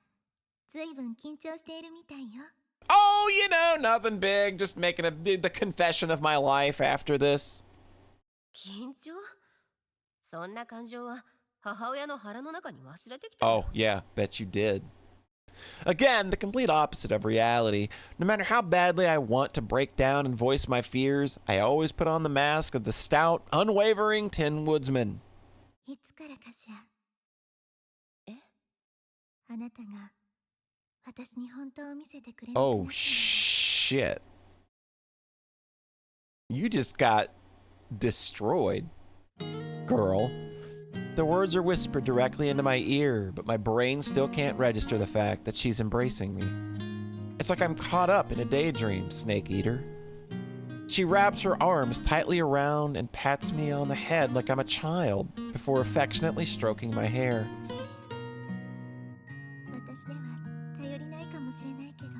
ずいぶん緊張しているみたいよ。 Oh, you know, nothing big. Just making the confession of my life after this. 緊張？そんな感情は母親の腹の中に忘れてきた。 Oh, yeah, bet you did. Again, the complete opposite of reality. No matter how badly I want to break down and voice my fears, I always put on the mask of the stout, unwavering Tin Woodsman. いつからかしら。え？あなたが私に本当を見せてくれる。 Oh, shit. You just got destroyed, girl. The words are whispered directly into my ear, but my brain still can't register the fact that she's embracing me. It's like I'm caught up in a daydream, Snake Eater. She wraps her arms tightly around and pats me on the head like I'm a child before affectionately stroking my hair. 私では頼りないかもしれないけど、た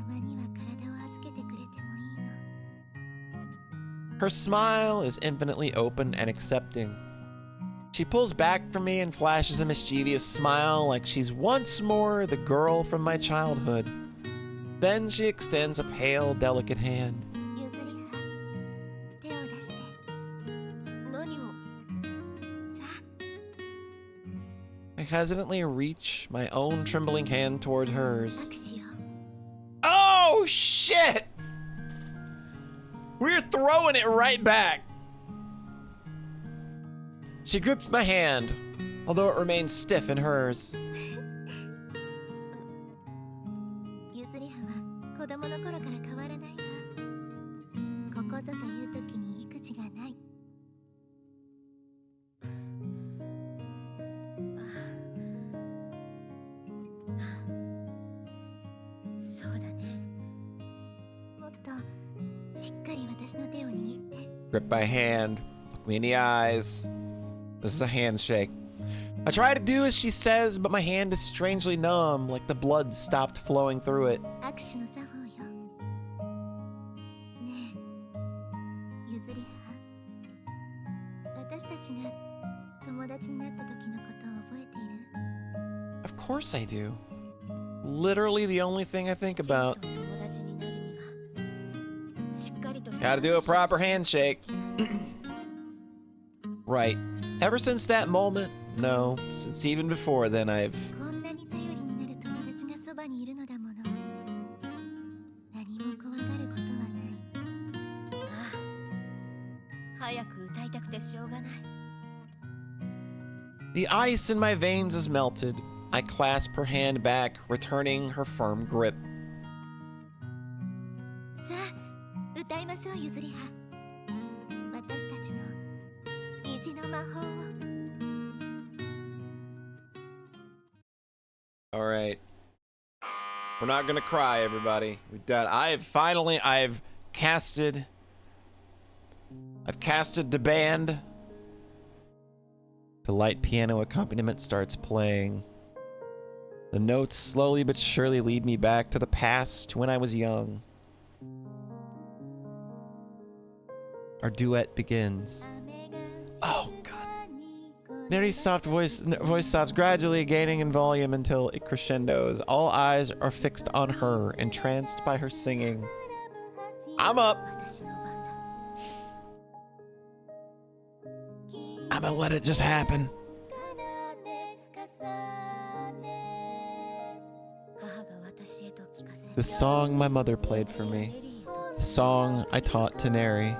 まには体を預けてくれてもいいの。 Her smile is infinitely open and accepting. She pulls back from me and flashes a mischievous smile like she's once more the girl from my childhood. Then she extends a pale, delicate hand. ゆずりは手を出して。何を？さ I hesitantly reach my own trembling hand towards あ、 hers. 握手を。 Oh, shit! We're throwing it right back. She gripped my hand, although it remained stiff in hers. ゆずりはは子供の頃から変わらないわ。ここぞという時に育児がない。そうだね。もっとしっかり私の手を握って。 Grip my hand, look me in the eyes. This is a handshake. I try to do as she says, but my hand is strangely numb, like the blood stopped flowing through it. 握手の作法よ。ねえ、ゆずりは。私たちが友達になった時のことを覚えている？ Of course I do. Literally the only thing I think about. 友達になるにはしっかりとした Gotta do a proper handshake. Right. Ever since that moment, no, since even before then, I've こんなに頼りになる友達がそばにいるのだもの。何も怖がることはない。ああ、早く歌いたくてしょうがない。 The ice in my veins is melted. I clasp her hand back, returning her firm grip. さあ、歌いましょう、ゆずりは。私たちの虹の魔法を。 All right. We're not gonna cry, everybody. We've done. I've casted the band. The light piano accompaniment starts playing. The notes slowly but surely lead me back to the past, to when I was young. Our duet begins. Oh, God. Neri's soft voice stops, gradually gaining in volume until it crescendos. All eyes are fixed on her, entranced by her singing. I'm up. 私の番だ。 I'm gonna let it just happen. 母が私へと聞かせ。 The song my mother played for me. The song I taught to Neri.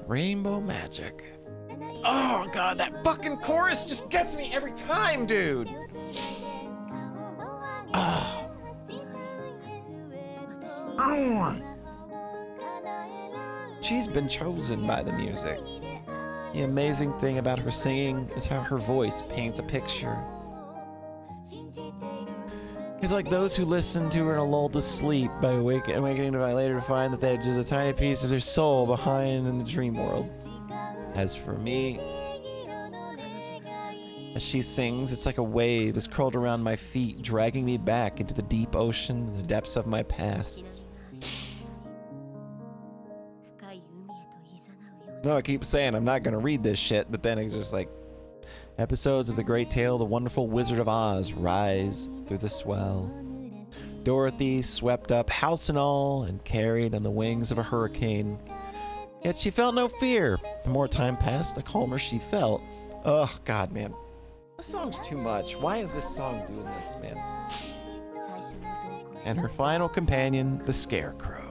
Rainbow magic. Oh, God, that fucking chorus just gets me every time, dude. Oh. She's been chosen by the music. The amazing thing about her singing is how her voice paints a picture. It's like those who listen to her and are lulled to sleep by awakening to later to find that they had just a tiny piece of their soul behind in the dream world. As for me, as she sings, it's like a wave is curled around my feet, dragging me back into the deep ocean, the depths of my past. No, I keep saying I'm not gonna read this shit, but then it's just like episodes of the great tale, The Wonderful Wizard of Oz, rise through the swell. Dorothy swept up house and all and carried on the wings of a hurricane. Yet she felt no fear. The more time passed, the calmer she felt. Ugh, God, man. This song's too much. Why is this song doing this, man? And her final companion, the Scarecrow.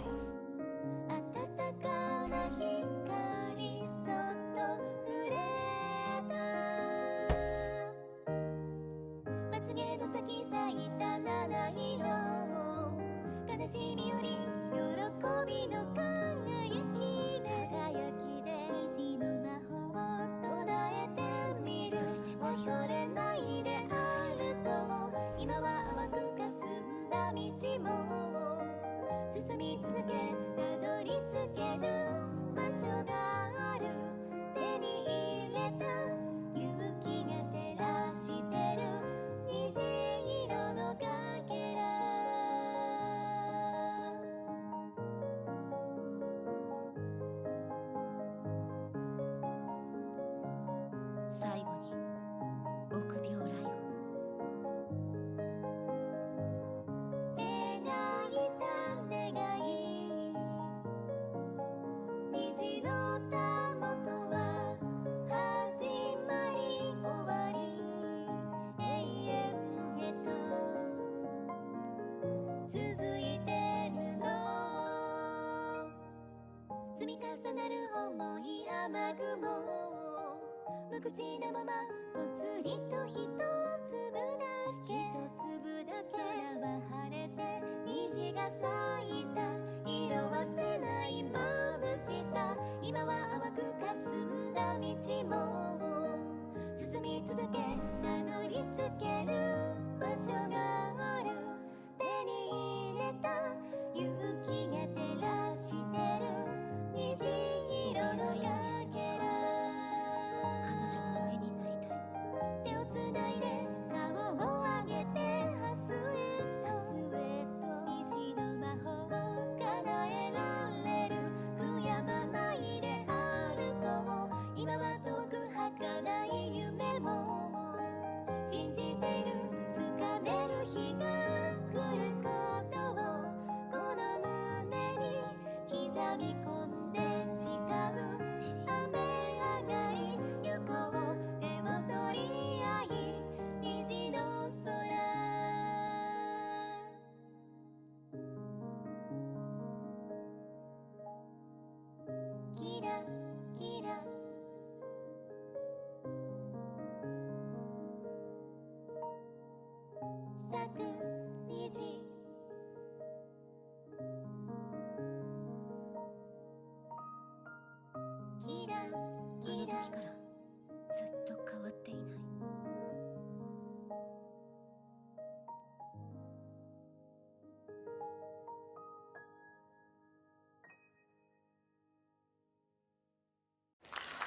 最後に臆病ライオン。描いた願い、虹のたもとは始まり終わり、永遠へと続いてるの。積み重なる重い雨雲、無口なままぽつりと一粒だけ、空は晴れて虹が咲いた、色あせない眩しさ、今は淡く霞んだ道も進み続け、たどり着ける場所がある。手に入れた勇気が照らしてる虹色のかけら。彼女の上になりたい。手をつないで顔を上げてハスへと、虹の魔法を叶えられる。悔やまないで歩こう、今は遠く儚い夢も信じている。掴める日が来ることをこの胸に刻み込んで誓う。雨上がり行こう、手を取り合い虹の空。キラキラ咲く虹、キラあのキラ時からずっと変わっていない。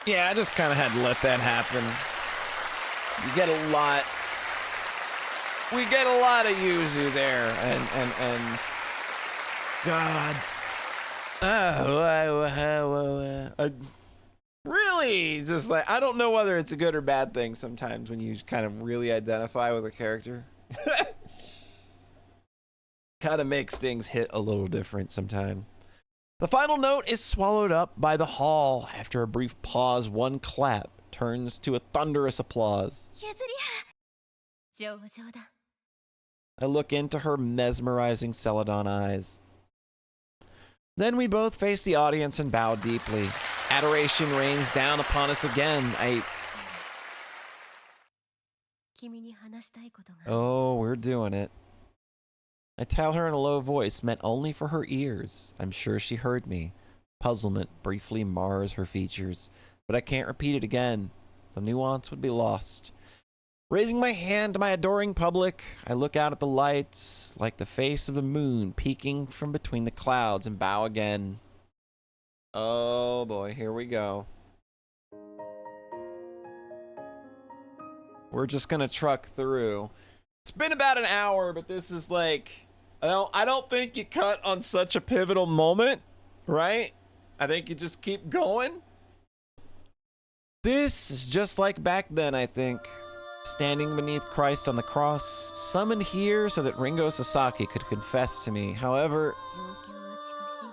Yeah, I just kind of had to let that happen. You get a lot. We get a lot of Yuzu there, and God. Really, just like, I don't know whether it's a good or bad thing sometimes when you kind of really identify with a character. Kind of makes things hit a little different sometimes. The final note is swallowed up by the hall. After a brief pause, one clap turns to a thunderous applause. ゆずりは上々だ。 I look into her mesmerizing celadon eyes. Then we both face the audience and bow deeply. Adoration rains down upon us again. 君に話したいことが。 Oh, we're doing it. I tell her in a low voice meant only for her ears. I'm sure she heard me. Puzzlement briefly mars her features, but I can't repeat it again. The nuance would be lost. Raising my hand to my adoring public, I look out at the lights, like the face of the moon peeking from between the clouds, and bow again. Oh boy, here we go. We're just gonna truck through. It's been about an hour, but this is like, I don't think you cut on such a pivotal moment, right? I think you just keep going. This is just like back then, I think. Standing beneath Christ on the cross, summoned here so that Ringo Sasaki could confess to me. However, 状況は近しい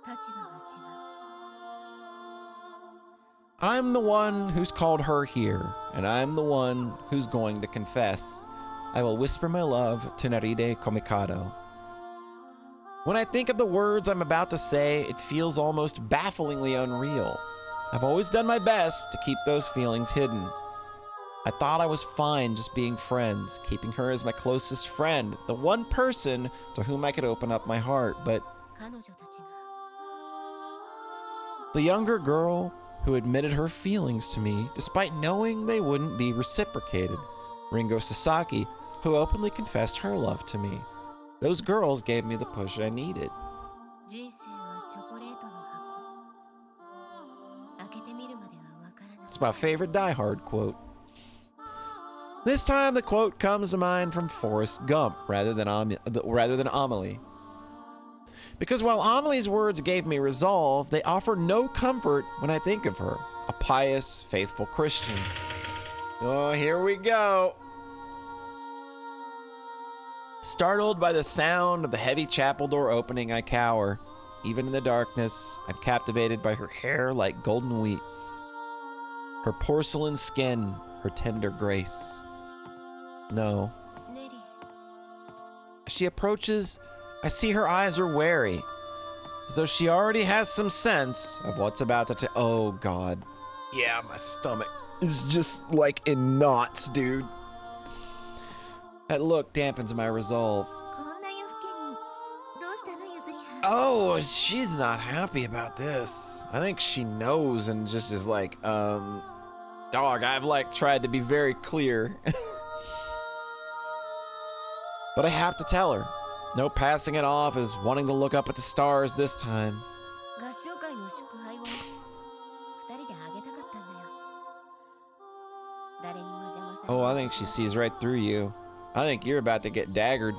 が立場が違う。 I'm the one who's called her here, and I'm the one who's going to confess. I will whisper my love to Naride Komikado. When I think of the words I'm about to say, it feels almost bafflingly unreal. I've always done my best to keep those feelings hidden. I thought I was fine just being friends, keeping her as my closest friend, the one person to whom I could open up my heart, but 彼女たちが the younger girl who admitted her feelings to me despite knowing they wouldn't be reciprocated, Ringo Sasaki, who openly confessed her love to me. Those girls gave me the push I needed. 人生はチョコレートの箱。開けてみるまではわからない。 It's my favorite Die Hard quote. This time the quote comes to mind from Forrest Gump rather than Amelie. Because while Amelie's words gave me resolve, they offer no comfort when I think of her, a pious, faithful Christian. Oh, here we go. Startled by the sound of the heavy chapel door opening, I cower. Even in the darkness, I'm captivated by her hair like golden wheat, her porcelain skin, her tender grace. No. As she approaches, I see her eyes are wary, as though she already has some sense of what's about to oh God. Yeah, my stomach is just like in knots, dude. That look dampens my resolve. Oh, she's not happy about this. I think she knows and just is like, dog, I've like tried to be very clear. But I have to tell her. No passing it off as wanting to look up at the stars this time. Oh, I think she sees right through you. I think you're about to get daggered.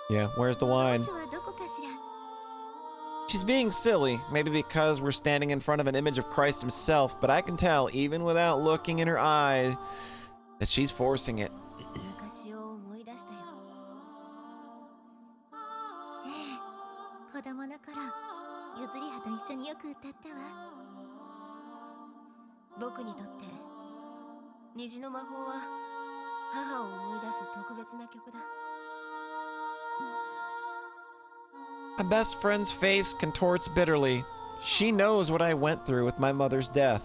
Yeah, where's the wine? She's being silly, maybe because we're standing in front of an image of Christ himself, but I can tell, even without looking in her eye, that she's forcing it. My best friend's face contorts bitterly. She knows what I went through with my mother's death.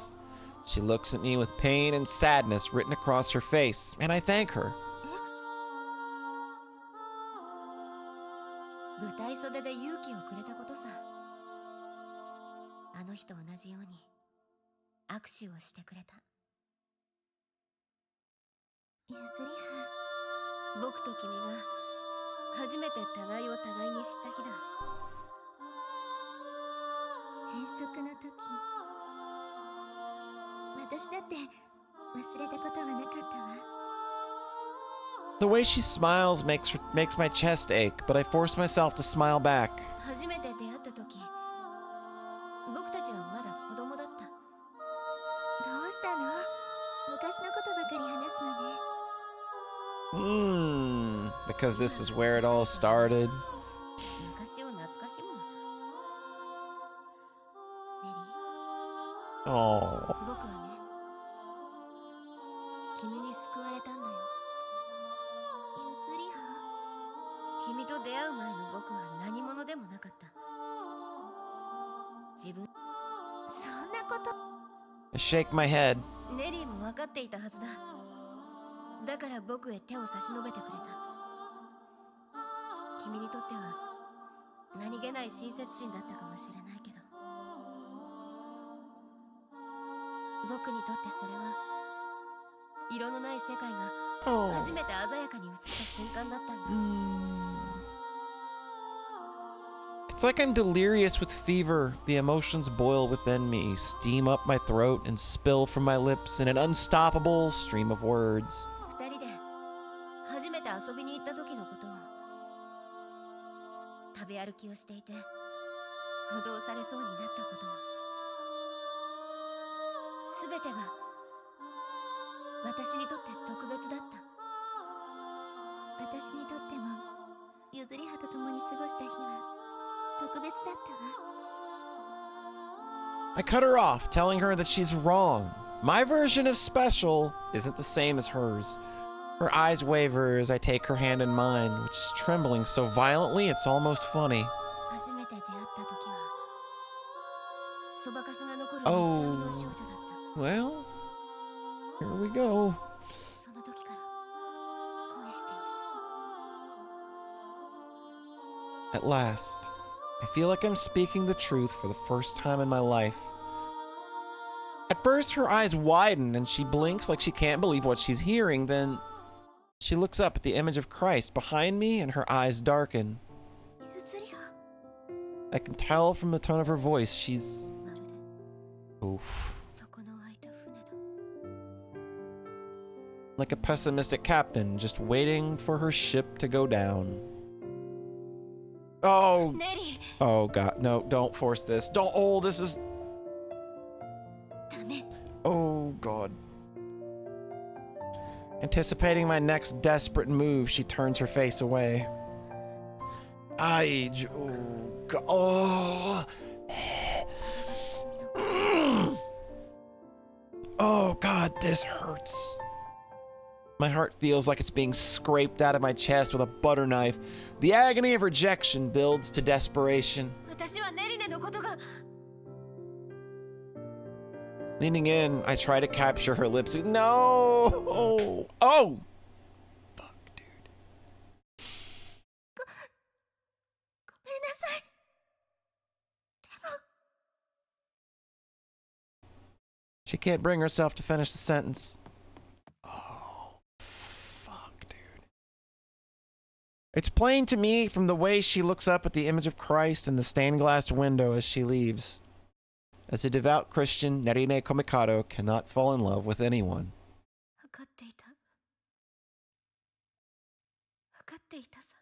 She looks at me with pain and sadness written across her face, and I thank her. The way she smiles makes my chest ache, but I force myself to smile back. Because this is where it all started. Oh. I shake my head. It's like I'm delirious with fever. The emotions boil within me, steam up my throat, and spill from my lips in an unstoppable stream of words. I cut her off, telling her that she's wrong. My version of special isn't the same as hers. Her eyes waver as I take her hand in mine, which is trembling so violently it's almost funny. Oh, well, here we go. At last, I feel like I'm speaking the truth for the first time in my life. At first, her eyes widen and she blinks like she can't believe what she's hearing. Then she looks up at the image of Christ behind me and her eyes darken. I can tell from the tone of her voice she's... Oof. Like a pessimistic captain just waiting for her ship to go down. Oh. ネリ Oh god. No, don't force this. Don't. Oh, this is. ダメ Oh god. Anticipating my next desperate move, she turns her face away. Oh god. Oh. Oh god, this hurts. My heart feels like it's being scraped out of my chest with a butter knife. The agony of rejection builds to desperation. 私はネリネのことが Leaning in, I try to capture her lips. No! Oh! Oh! Fuck, dude. ごめんなさい She can't bring herself to finish the sentence. Oh, fuck, dude. It's plain to me from the way she looks up at the image of Christ in the stained glass window as she leaves. As a devout Christian, Nerine Komikado cannot fall in love with anyone. 分かっていた分かっていたさ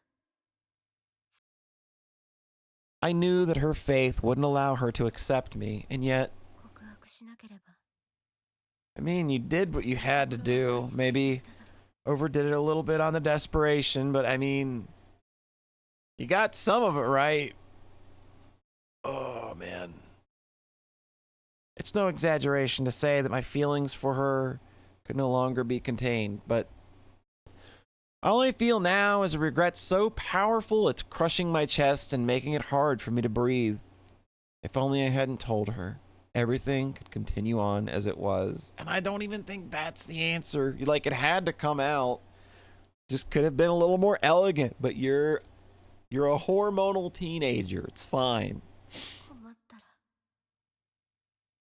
I knew that her faith wouldn't allow her to accept me, and yet, 告白しなければ I mean, you did what you had to do. Maybe overdid it a little bit on the desperation, but I mean, you got some of it right. Oh, man. It's no exaggeration to say that my feelings for her could no longer be contained, but all I feel now is a regret so powerful it's crushing my chest and making it hard for me to breathe. If only I hadn't told her. Everything could continue on as it was. And I don't even think that's the answer. Like, it had to come out. Just could have been a little more elegant, but you're a hormonal teenager. It's fine. 困ったら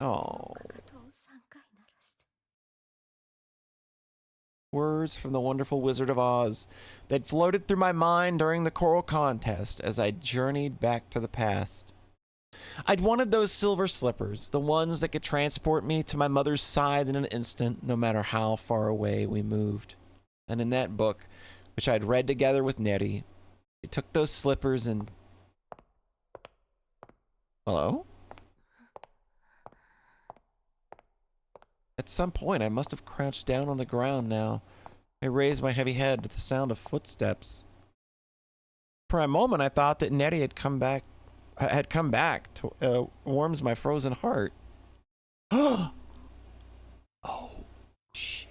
Oh. かかとを3回鳴らして Words from the wonderful Wizard of Oz. They'd floated through my mind during the choral contest as I journeyed back to the past. I'd wanted those silver slippers, the ones that could transport me to my mother's side in an instant, no matter how far away we moved. And in that book, which I'd read together with Neri, we took those slippers and... Hello? At some point, I must have crouched down on the ground now. I raised my heavy head to the sound of footsteps. For a moment, I thought that Neri had come back to warms my frozen heart. Oh, shit.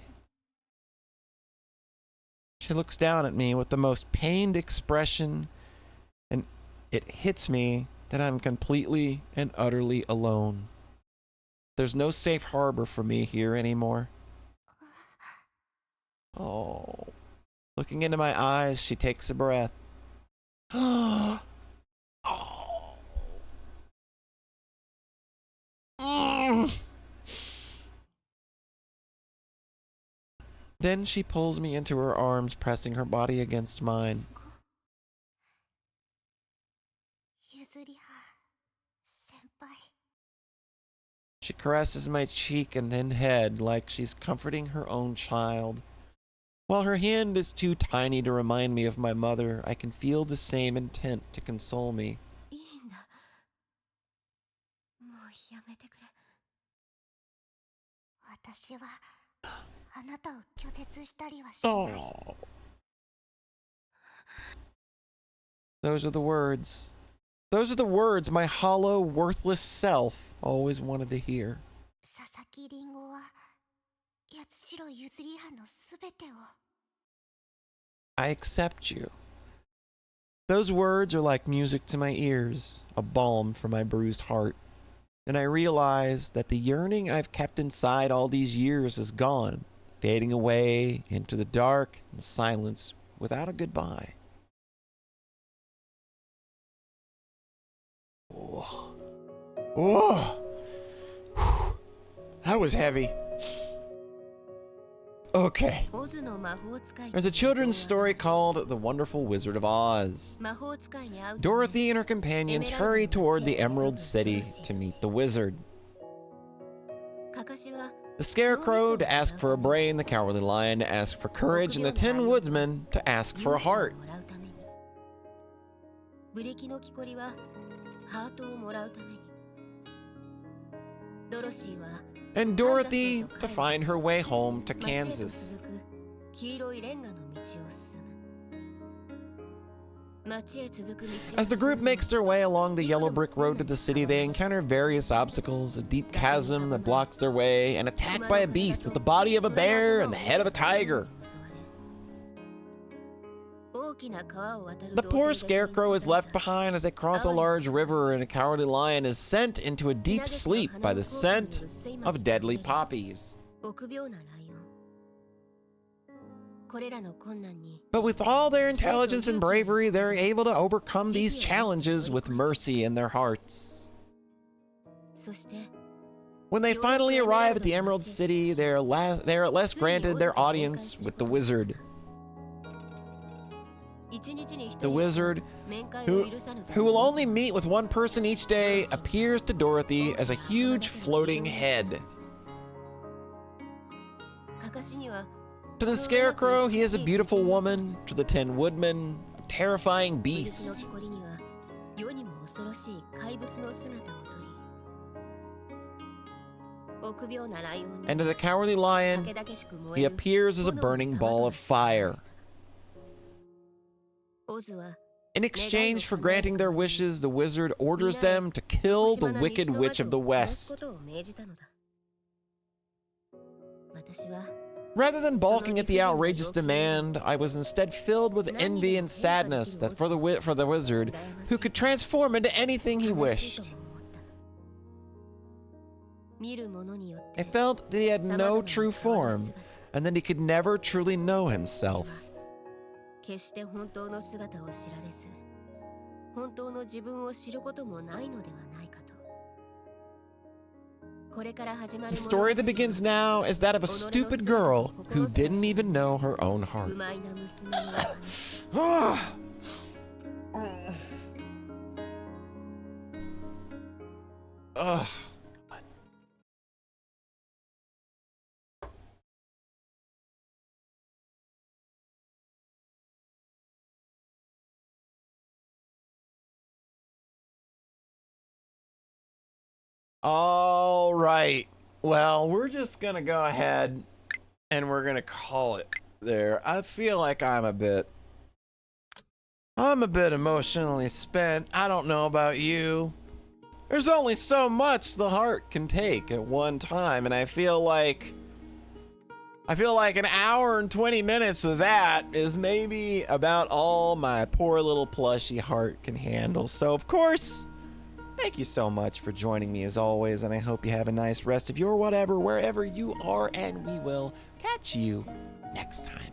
She looks down at me with the most pained expression, and it hits me that I'm completely and utterly alone. There's no safe harbor for me here anymore. Oh. Looking into my eyes, she takes a breath. Oh. Then she pulls me into her arms, pressing her body against mine. Yuzuriha, senpai. She caresses my cheek and then head like she's comforting her own child. While her hand is too tiny to remind me of my mother, I can feel the same intent to console me. いいんだもうやめてくれ私はあなたを拒絶したりはしない。Oh. Those are the words. Those are the words my hollow, worthless self always wanted to hear. 佐々木りんごは八代ゆずりはのすべてを。I accept you. Those words are like music to my ears, a balm for my bruised heart. And I realize that the yearning I've kept inside all these years is gone, fading away into the dark and silence without a goodbye. Oh. Oh. Whew. That was heavy. Okay. オズの魔法使い There's a children's story called The Wonderful Wizard of Oz. 魔法使いに会う Dorothy and her companions hurry toward the Emerald City to meet the wizard. かかしは The Scarecrow to ask for a brain, the Cowardly Lion to ask for courage, and the Tin Woodsman to ask for a heart. 勇気をもらうためにブリキの木こりはハートをもらうために。ドロシーは And Dorothy to find her way home to 町へと Kansas. 続く黄色いレンガの道を進む。町へ続く道を As the 進む group makes their way along the yellow brick road to the city, they encounter various obstacles, a deep chasm that blocks their way, and attacked by a beast with the body of a bear and the head of a tiger. The poor scarecrow is left behind as they cross a large river, and a cowardly lion is sent into a deep sleep by the scent of deadly poppies. But with all their intelligence and bravery, they're able to overcome these challenges with mercy in their hearts. When they finally arrive at the Emerald City, they are at last granted their audience with the wizard. The wizard, who will only meet with one person each day, appears to Dorothy as a huge floating head. To the Scarecrow, he is a beautiful woman. To the Tin Woodman, a terrifying beast. And to the Cowardly Lion, he appears as a burning ball of fire. In exchange for granting their wishes, the wizard orders them to kill the Wicked Witch of the West. Rather than balking at the outrageous demand, I was instead filled with envy and sadness that for the wizard, who could transform into anything he wished. I felt that he had no true form, and that he could never truly know himself. The story that begins now is that of a stupid girl who didn't even know her own heart. Ugh. All right. Well, we're just gonna go ahead and we're gonna call it there. I feel like I'm a bit emotionally spent. I don't know about you. There's only so much the heart can take at one time, and I feel like an hour and 20 minutes of that is maybe about all my poor little plushy heart can handle. So, of course, thank you so much for joining me as always, and I hope you have a nice rest of your whatever, wherever you are, and we will catch you next time.